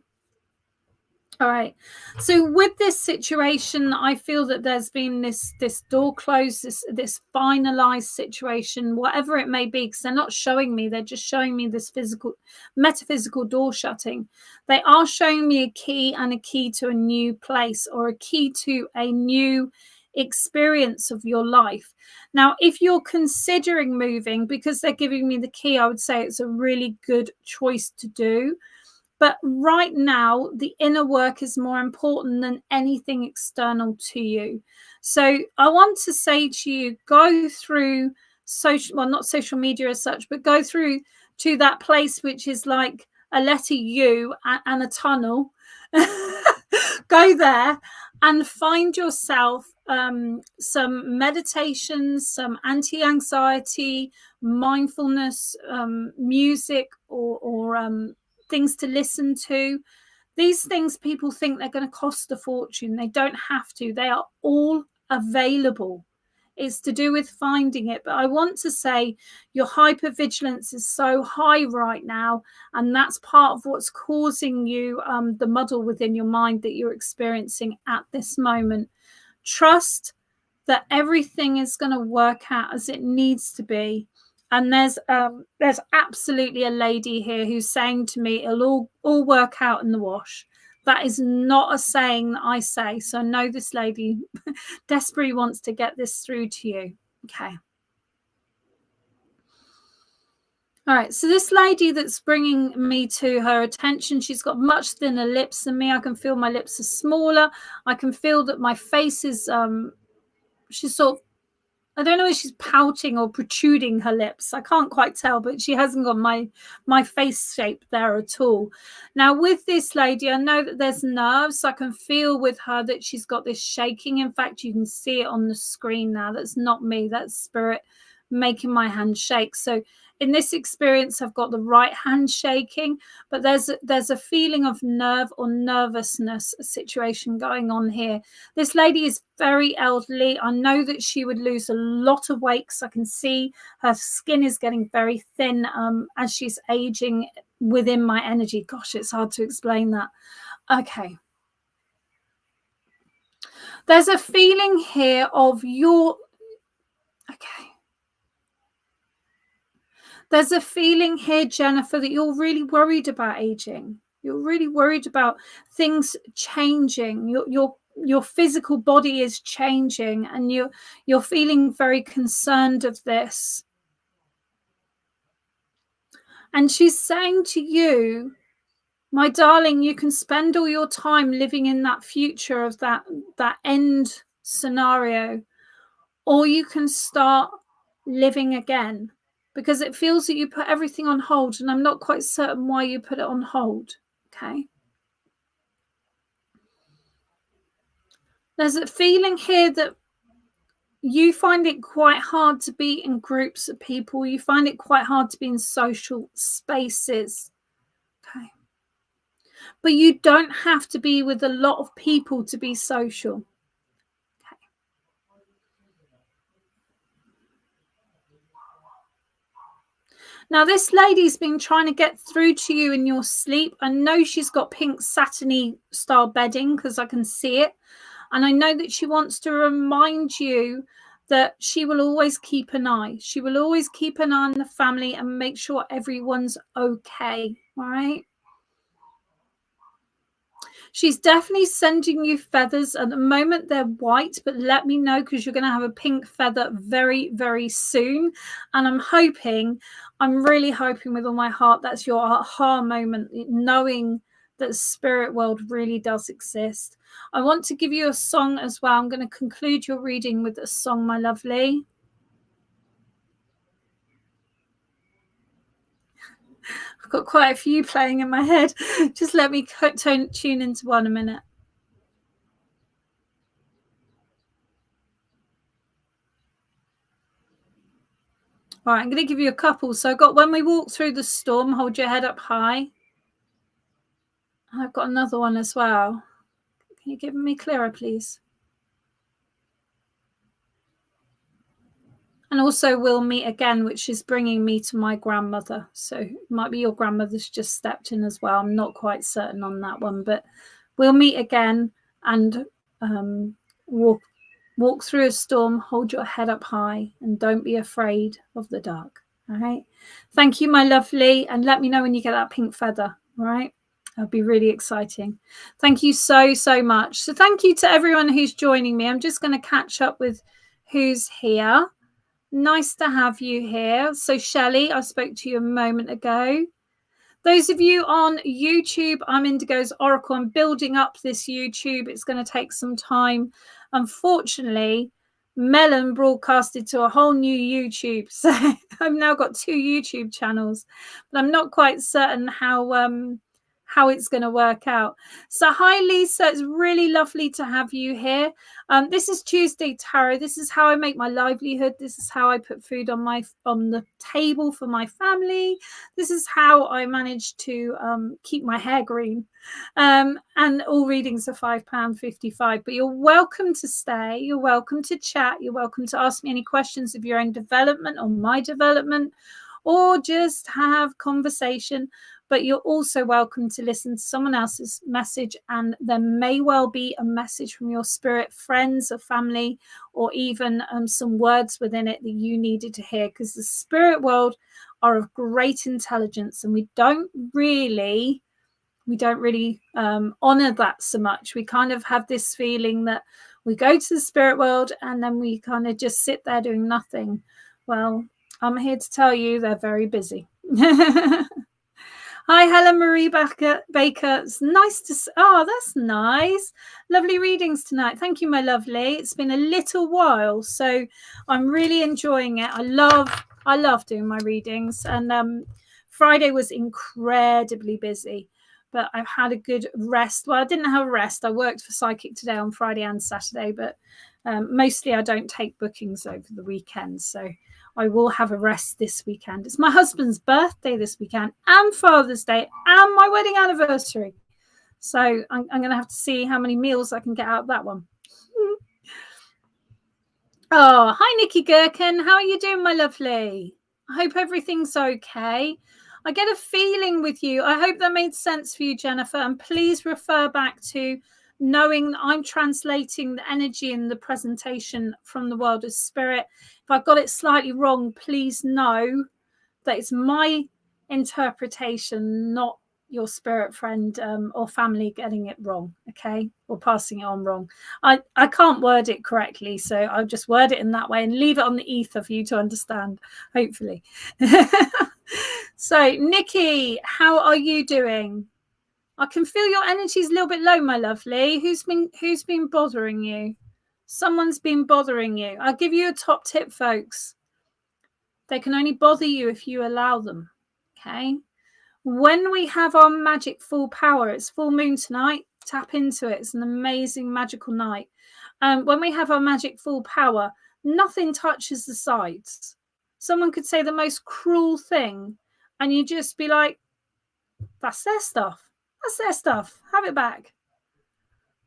All right. So with this situation, I feel that there's been this door closed, this finalized situation, whatever it may be, because they're not showing me, they're just showing me this physical, metaphysical door shutting. They are showing me a key, and a key to a new place, or a key to a new experience of your life. Now, if you're considering moving, because they're giving me the key, I would say it's a really good choice to do. But right now, the inner work is more important than anything external to you. So I want to say to you, go through social, well, not social media as such, but go through to that place which is like a letter U and a tunnel. Go there and find yourself some meditations, some anti-anxiety, mindfulness, music, or things to listen to. These things, people think they're going to cost a fortune. They don't have to. They are all available. It's to do with finding it. But I want to say your hypervigilance is so high right now, and that's part of what's causing you the muddle within your mind that you're experiencing at this moment. Trust that everything is going to work out as it needs to be. And there's absolutely a lady here who's saying to me, it'll all work out in the wash. That is not a saying that I say. So I know this lady desperately wants to get this through to you. Okay. All right, so this lady that's bringing me to her attention, she's got much thinner lips than me. I can feel my lips are smaller. I can feel that my face is, she's sort of, I don't know if she's pouting or protruding her lips. I can't quite tell, but she hasn't got my face shape there at all. Now, with this lady, I know that there's nerves. I can feel with her that she's got this shaking. In fact, you can see it on the screen now. That's not me. That's spirit making my hand shake. So in this experience, I've got the right hand shaking, but there's a feeling of nerve or nervousness situation going on here. This lady is very elderly. I know that she would lose a lot of weight because I can see her skin is getting very thin as she's aging within my energy. Gosh, it's hard to explain that. Okay. There's a feeling here of your... Okay. There's a feeling here, Jennifer, that you're really worried about aging. You're really worried about things changing. Your physical body is changing, and you're feeling very concerned of this. And she's saying to you, my darling, you can spend all your time living in that future of that end scenario, or you can start living again, because it feels that you put everything on hold, and I'm not quite certain why you put it on hold. Okay. There's a feeling here that you find it quite hard to be in groups of people. You find it quite hard to be in social spaces. Okay. But you don't have to be with a lot of people to be social. Okay. Now, this lady's been trying to get through to you in your sleep. I know she's got pink satiny style bedding because I can see it. And I know that she wants to remind you that she will always keep an eye. She will always keep an eye on the family and make sure everyone's okay. All right. She's definitely sending you feathers. At the moment, they're white, but let me know, because you're going to have a pink feather very, very soon. And I'm really hoping with all my heart, that's your aha moment, knowing that spirit world really does exist. I want to give you a song as well. I'm going to conclude your reading with a song, my lovely. I've got quite a few playing in my head. Just let me tune into one a minute. All right, I'm going to give you a couple. So I've got When We Walk Through the Storm, Hold Your Head Up High. I've got another one as well. Can you give me clearer, please? And also We'll Meet Again, which is bringing me to my grandmother. So it might be your grandmother's just stepped in as well. I'm not quite certain on that one, but We'll meet again, and walk through a storm. Hold your head up high and don't be afraid of the dark. All right. Thank you, my lovely. And let me know when you get that pink feather. All right. That'll be really exciting. Thank you so, so much. So thank you to everyone who's joining me. I'm just going to catch up with who's here. Nice to have you here. So Shelley, I spoke to you a moment ago. Those of you on YouTube, I'm Indigos Oracle. I'm building up this YouTube. It's going to take some time. Unfortunately, Melon broadcasted to a whole new YouTube. So I've now got 2 YouTube channels, but I'm not quite certain how it's going to work out. So hi, Lisa. It's really lovely to have you here. This is Tuesday Tarot. This is how I make my livelihood. This is how I put food on the table for my family. This is how I manage to keep my hair green. And all readings are £5.55. But you're welcome to stay. You're welcome to chat. You're welcome to ask me any questions of your own development or my development, or just have conversation. But you're also welcome to listen to someone else's message, and there may well be a message from your spirit friends or family, or even some words within it that you needed to hear, because the spirit world are of great intelligence, and we don't really honor that so much. We kind of have this feeling that we go to the spirit world and then we kind of just sit there doing nothing. Well, I'm here to tell you they're very busy. Hi, Helen Marie Baker. It's nice to see. Oh, that's nice. Lovely readings tonight. Thank you, my lovely. It's been a little while, so I'm really enjoying it. I love doing my readings, and Friday was incredibly busy, but I've had a good rest. Well, I didn't have a rest. I worked for Psychic Today on Friday and Saturday, but mostly I don't take bookings over the weekend, so I will have a rest this weekend. It's my husband's birthday this weekend, and Father's Day, and my wedding anniversary. So I'm going to have to see how many meals I can get out of that one. Oh, hi, Nikki Gherkin. How are you doing, my lovely? I hope everything's okay. I get a feeling with you. I hope that made sense for you, Jennifer. And please refer back to knowing that I'm translating the energy in the presentation from the world of spirit. If I've got it slightly wrong, please know that it's my interpretation, not your spirit friend or family getting it wrong, okay, or passing it on wrong. I can't word it correctly, so I'll just word it in that way and leave it on the ether for you to understand, hopefully. So Nikki, how are you doing? I can feel your energy's a little bit low, my lovely. Who's been bothering you? Someone's been bothering you. I'll give you a top tip, folks. They can only bother you if you allow them. Okay. When we have our magic full power, it's full moon tonight. Tap into it. It's an amazing magical night. When we have our magic full power, nothing touches the sides. Someone could say the most cruel thing, and you just be like, that's their stuff. That's their stuff. Have it back.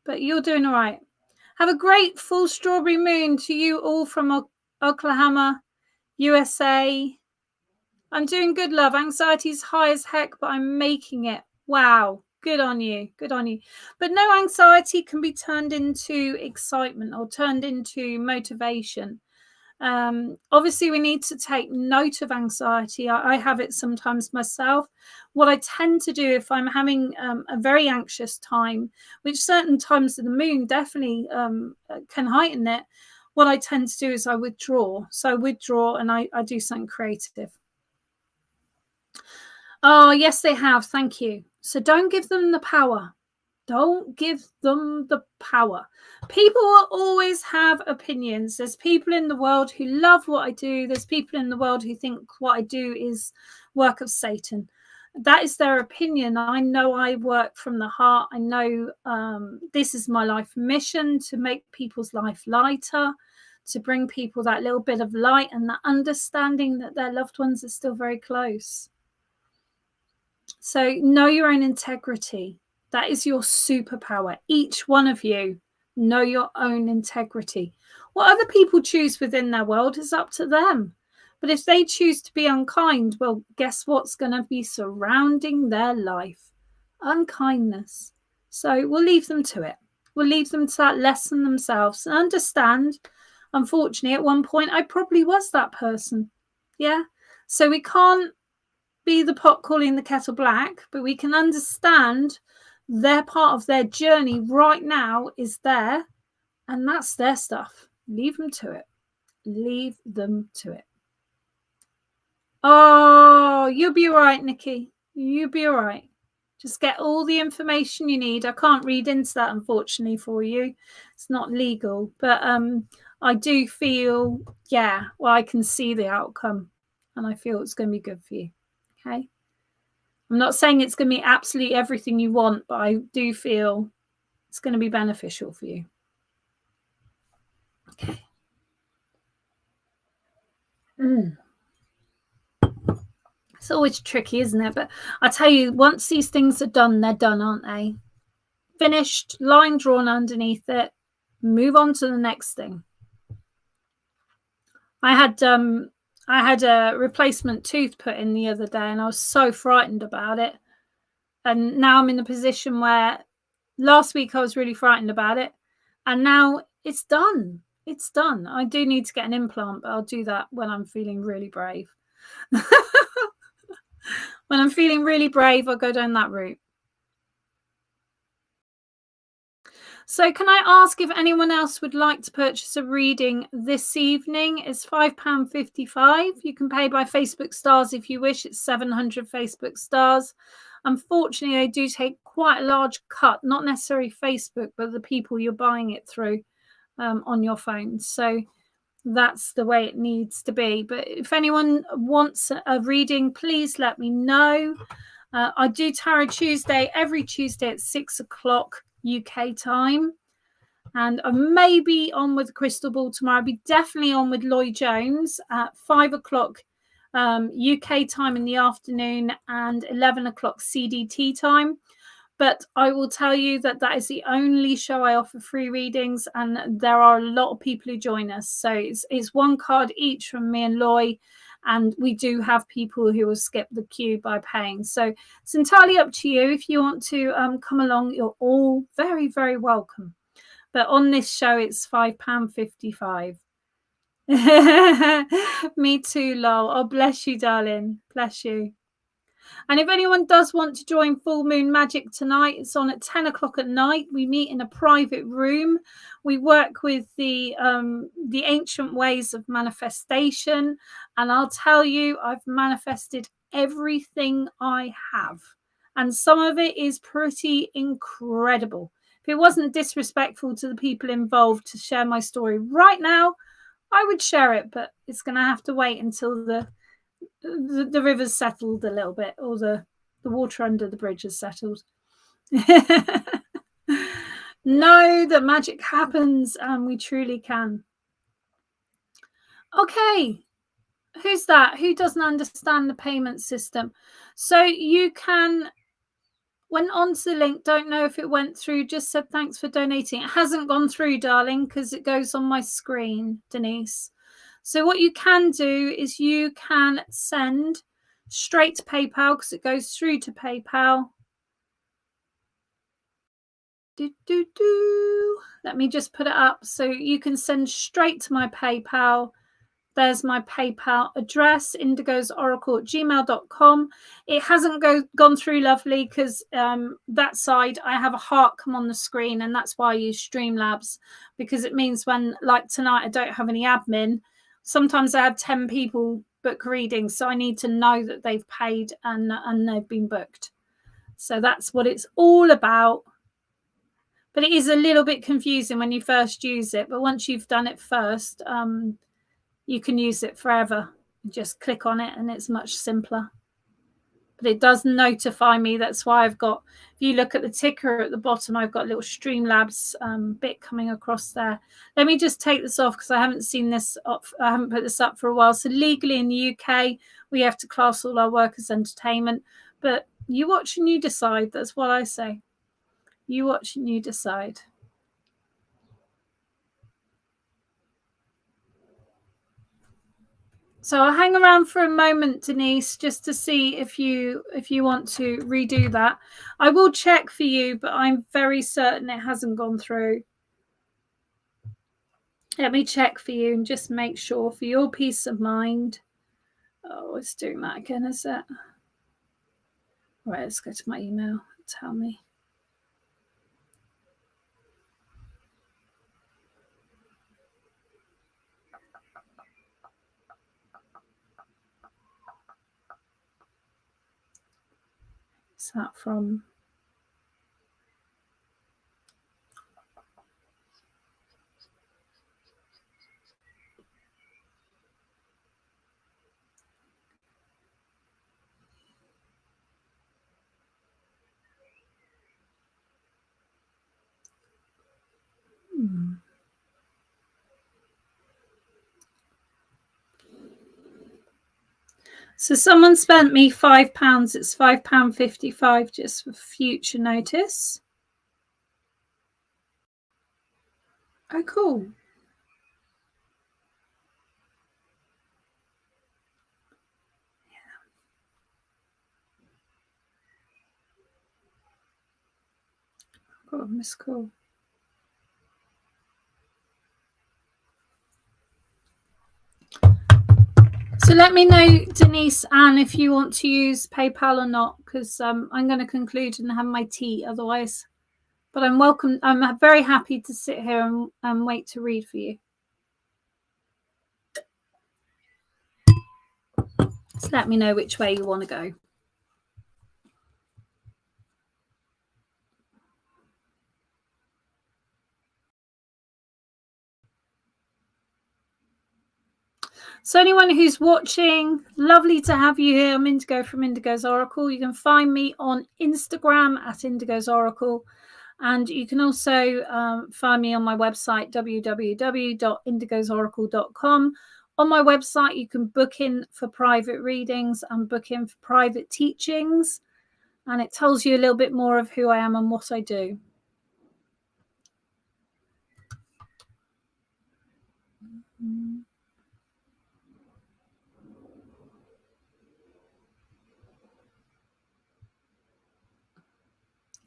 But you're doing all right. Have a great full strawberry moon to you all from Oklahoma, USA. I'm doing good, love. Anxiety's high as heck, but I'm making it. Wow. Good on you. Good on you. But no anxiety can be turned into excitement or turned into motivation. Obviously, we need to take note of anxiety. I have it sometimes myself. What I tend to do if I'm having a very anxious time, which certain times of the moon definitely can heighten it, what I tend to do is I withdraw. So I withdraw and I do something creative. Oh, yes, they have. Thank you. So don't give them the power. Don't give them the power. People will always have opinions. There's people in the world who love what I do. There's people in the world who think what I do is work of Satan. That is their opinion. I know I work from the heart. I know this is my life mission, to make people's life lighter, to bring people that little bit of light and that understanding that their loved ones are still very close. So know your own integrity. That is your superpower. Each one of you, know your own integrity. What other people choose within their world is up to them. But if they choose to be unkind, well, guess what's going to be surrounding their life? Unkindness. So we'll leave them to it. We'll leave them to that lesson themselves and understand, unfortunately, at one point I probably was that person. Yeah. So we can't be the pot calling the kettle black, but we can understand their part of their journey right now is there, and that's their stuff. Leave them to it. Leave them to it. Oh, you'll be all right, Nikki. You'll be all right. Just get all the information you need. I can't read into that, unfortunately, for you. It's not legal, but I do feel, yeah, well, I can see the outcome, and I feel it's going to be good for you. Okay. I'm not saying it's going to be absolutely everything you want, but I do feel it's going to be beneficial for you. Okay. It's always tricky, isn't it? But I tell you, once these things are done, they're done, aren't they? Finished, line drawn underneath it, move on to the next thing. I had a replacement tooth put in the other day, and I was so frightened about it. And now I'm in the position where last week I was really frightened about it, and now it's done. It's done. I do need to get an implant, but I'll do that when I'm feeling really brave. When I'm feeling really brave, I'll go down that route. So can I ask if anyone else would like to purchase a reading this evening? It's £5.55. You can pay by Facebook stars if you wish. It's 700 Facebook stars. Unfortunately, they do take quite a large cut, not necessarily Facebook, but the people you're buying it through on your phone. So that's the way it needs to be. But if anyone wants a reading, please let me know. I do Tarot Tuesday every Tuesday at 6 o'clock UK time. And I may be on with Crystal Ball tomorrow. I'll be definitely on with Lloyd Jones at 5 o'clock UK time in the afternoon and 11 o'clock CDT time. But I will tell you that that is the only show I offer free readings, and there are a lot of people who join us. So it's one card each from me and Loy, and we do have people who will skip the queue by paying. So it's entirely up to you. If you want to come along, you're all very, very welcome. But on this show, it's £5.55. Me too, lol. Oh, bless you, darling. Bless you. And if anyone does want to join Full Moon Magic tonight, it's on at 10 o'clock at night. We meet in a private room. We work with the ancient ways of manifestation. And I'll tell you, I've manifested everything I have. And some of it is pretty incredible. If it wasn't disrespectful to the people involved to share my story right now, I would share it, but it's going to have to wait until the river's settled a little bit, or the water under the bridge has settled. Know that magic happens, and we truly can. Okay, who's that? Who doesn't understand the payment system? So you can, went onto the link, don't know if it went through, just said thanks for donating. It hasn't gone through, darling, because it goes on my screen, Denise. So what you can do is you can send straight to PayPal, because it goes through to PayPal. Let me just put it up. So you can send straight to my PayPal. There's my PayPal address, indigosoracle@gmail.com. It hasn't gone through, lovely, because that side, I have a heart come on the screen, and that's why I use Streamlabs, because it means when, like tonight, I don't have any admin. Sometimes I have 10 people book readings, so I need to know that they've paid and they've been booked. So that's what it's all about. But it is a little bit confusing when you first use it. But once you've done it first, you can use it forever. You just click on it and it's much simpler. But it does notify me. That's why I've got, if you look at the ticker at the bottom, I've got a little Streamlabs bit coming across there. Let me just take this off, because I haven't seen this up. I haven't put this up for a while. So legally in the UK, we have to class all our work as entertainment. But you watch and you decide. That's what I say. You watch and you decide. So I'll hang around for a moment, Denise, just to see if you want to redo that. I will check for you, but I'm very certain it hasn't gone through. Let me check for you and just make sure for your peace of mind. Oh, it's doing that again, is it? Right, let's go to my email. Tell me. Is that from? So someone spent me £5. It's £5.55 just for future notice. Oh, cool. Got a missed call. So let me know, Denise, Anne, if you want to use PayPal or not, because I'm going to conclude and have my tea otherwise. But I'm welcome. I'm very happy to sit here and wait to read for you. Just let me know which way you want to go. So anyone who's watching, lovely to have you here. I'm Indigo from Indigos Oracle. You can find me on Instagram at Indigos Oracle. And you can also find me on my website, www.indigosoracle.com. On my website, you can book in for private readings and book in for private teachings. And it tells you a little bit more of who I am and what I do.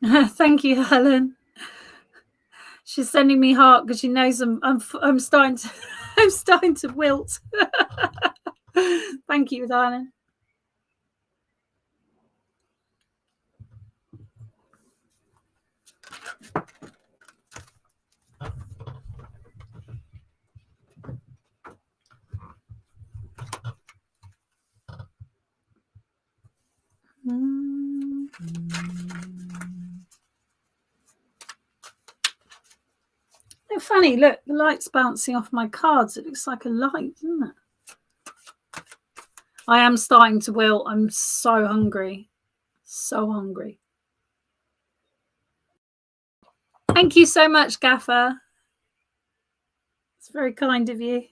Thank you, Helen. She's sending me heart because she knows I'm starting to I'm starting to wilt. Thank you, darling. Oh, funny, look, the light's bouncing off my cards. It looks like a light, doesn't it? I am starting to wilt. I'm so hungry. So hungry. Thank you so much, Gaffer. It's very kind of you.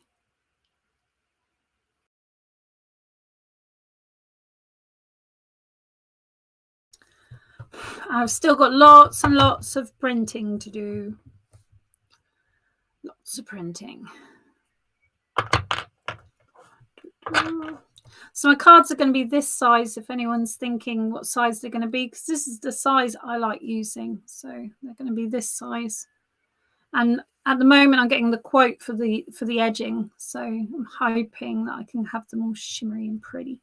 I've still got lots and lots of printing to do. Lots of printing. So my cards are going to be this size if anyone's thinking what size they're going to be, because this is the size I like using. So they're going to be this size. And at the moment I'm getting the quote for the edging. So I'm hoping that I can have them all shimmery and pretty.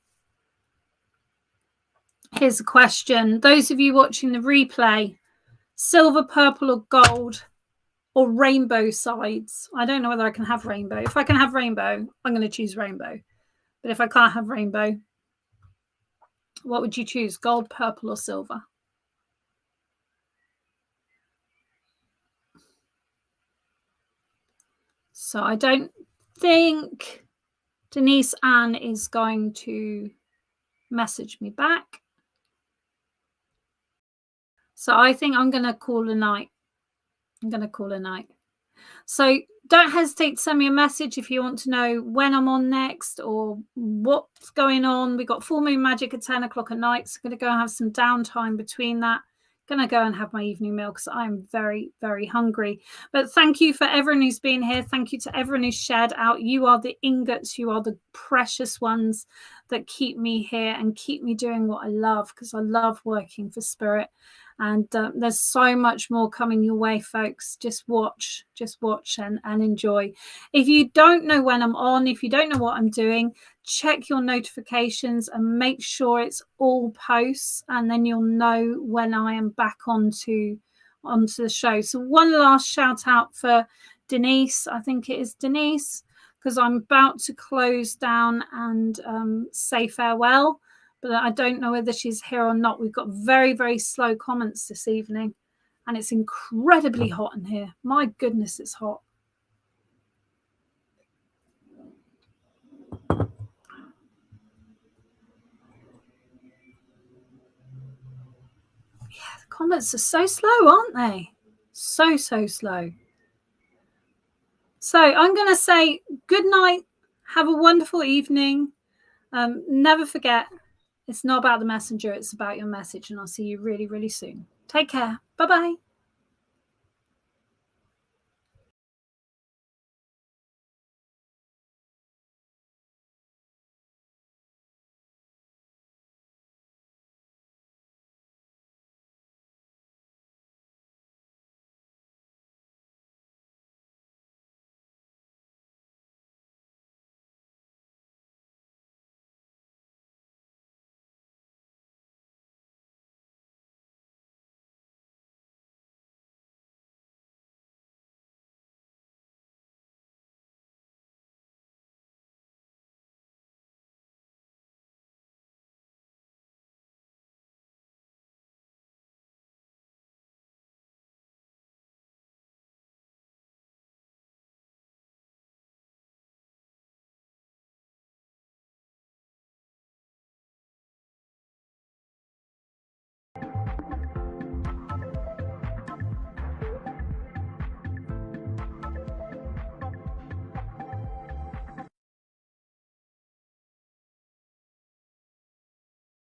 Here's a question. Those of you watching the replay, silver, purple or gold or rainbow sides? I don't know whether I can have rainbow. If I can have rainbow, I'm going to choose rainbow. But if I can't have rainbow, what would you choose? Gold, purple or silver? So I don't think Denise Ann is going to message me back. So I think I'm going to call a night. So don't hesitate to send me a message if you want to know when I'm on next or what's going on. We got full moon magic at 10 o'clock at night. So I'm going to go and have some downtime between that. Gonna go and have my evening meal because I'm very, very hungry. But thank you for everyone who's been here. Thank you to everyone who's shared out. You are the ingots, you are the precious ones that keep me here and keep me doing what I love, because I love working for Spirit. And there's so much more coming your way, folks. Just watch and enjoy. If you don't know when I'm on, if you don't know what I'm doing, check your notifications and make sure it's all posts, and then you'll know when I am back onto the show. So one last shout out for Denise. I think it is Denise, because I'm about to close down and say farewell, but I don't know whether she's here or not. We've got very, very slow comments this evening, and it's incredibly hot in here. My goodness, it's hot. Yeah, the comments are so slow, aren't they? So slow. So I'm going to say good night. Have a wonderful evening. Never forget, it's not about the messenger, it's about your message. And I'll see you really, really soon. Take care. Bye-bye.